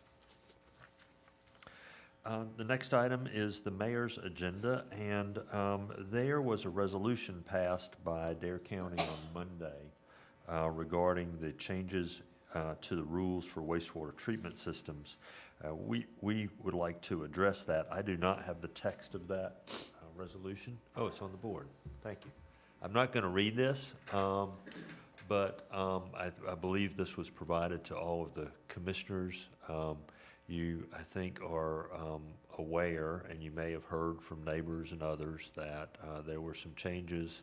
The next item is the mayor's agenda, and there was a resolution passed by Dare County on Monday regarding the changes to the rules for wastewater treatment systems. We would like to address that. I do not have the text of that resolution. Oh, it's on the board. Thank you. I'm not going to read this, but I believe this was provided to all of the commissioners. You, I think, are aware, and you may have heard from neighbors and others, that there were some changes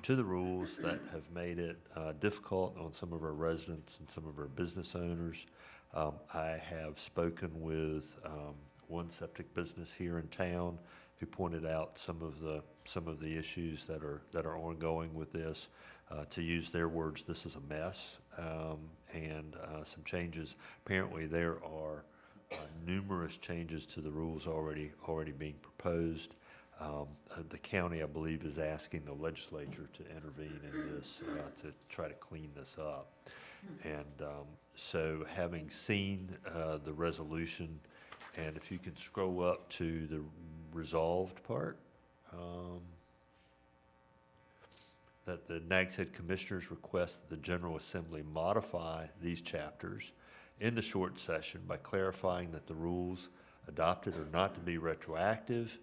to the rules that have made it difficult on some of our residents and some of our business owners. I have spoken with one septic business here in town who pointed out some of the issues that are ongoing with this. To use their words, this is a mess, and some changes. Apparently, there are numerous changes to the rules already being proposed. The county, I believe, is asking the legislature to intervene in this to try to clean this up. And so having seen the resolution, and if you can scroll up to the resolved part, that the Nags Head Commissioners request that the General Assembly modify these chapters in the short session by clarifying that the rules adopted are not to be retroactive,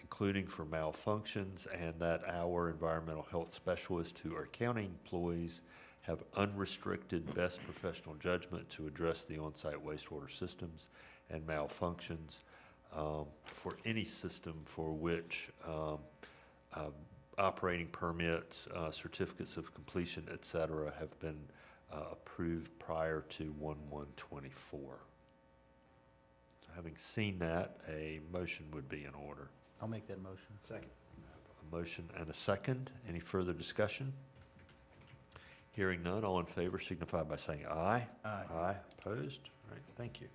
including for malfunctions, and that our environmental health specialists, who are county employees, have unrestricted best professional judgment to address the on-site wastewater systems and malfunctions for any system for which operating permits, certificates of completion, et cetera, have been approved prior to 1/1/24. Having seen that, a motion would be in order. I'll make that motion. Second. A motion and a second. Any further discussion? Hearing none, all in favor signify by saying aye. Aye. Aye. Opposed? All right, thank you.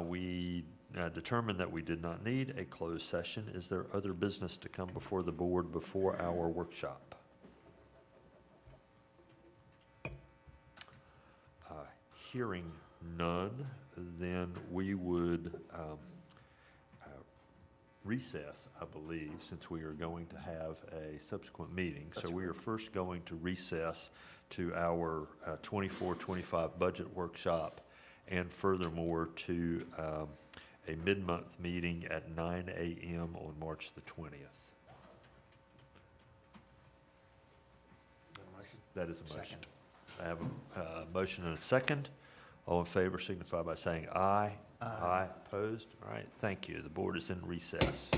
We determined that we did not need a closed session. Is there other business to come before the board before our workshop? Hearing none, then we would recess, I believe, since we are going to have a subsequent meeting. So we are first going to recess to our 24-25 budget workshop, and furthermore to a mid-month meeting at 9 a.m. on March the 20th. That is a motion. Second. I have a motion and a second. All in favor signify by saying aye. Aye. Opposed? All right, thank you. The board is in recess.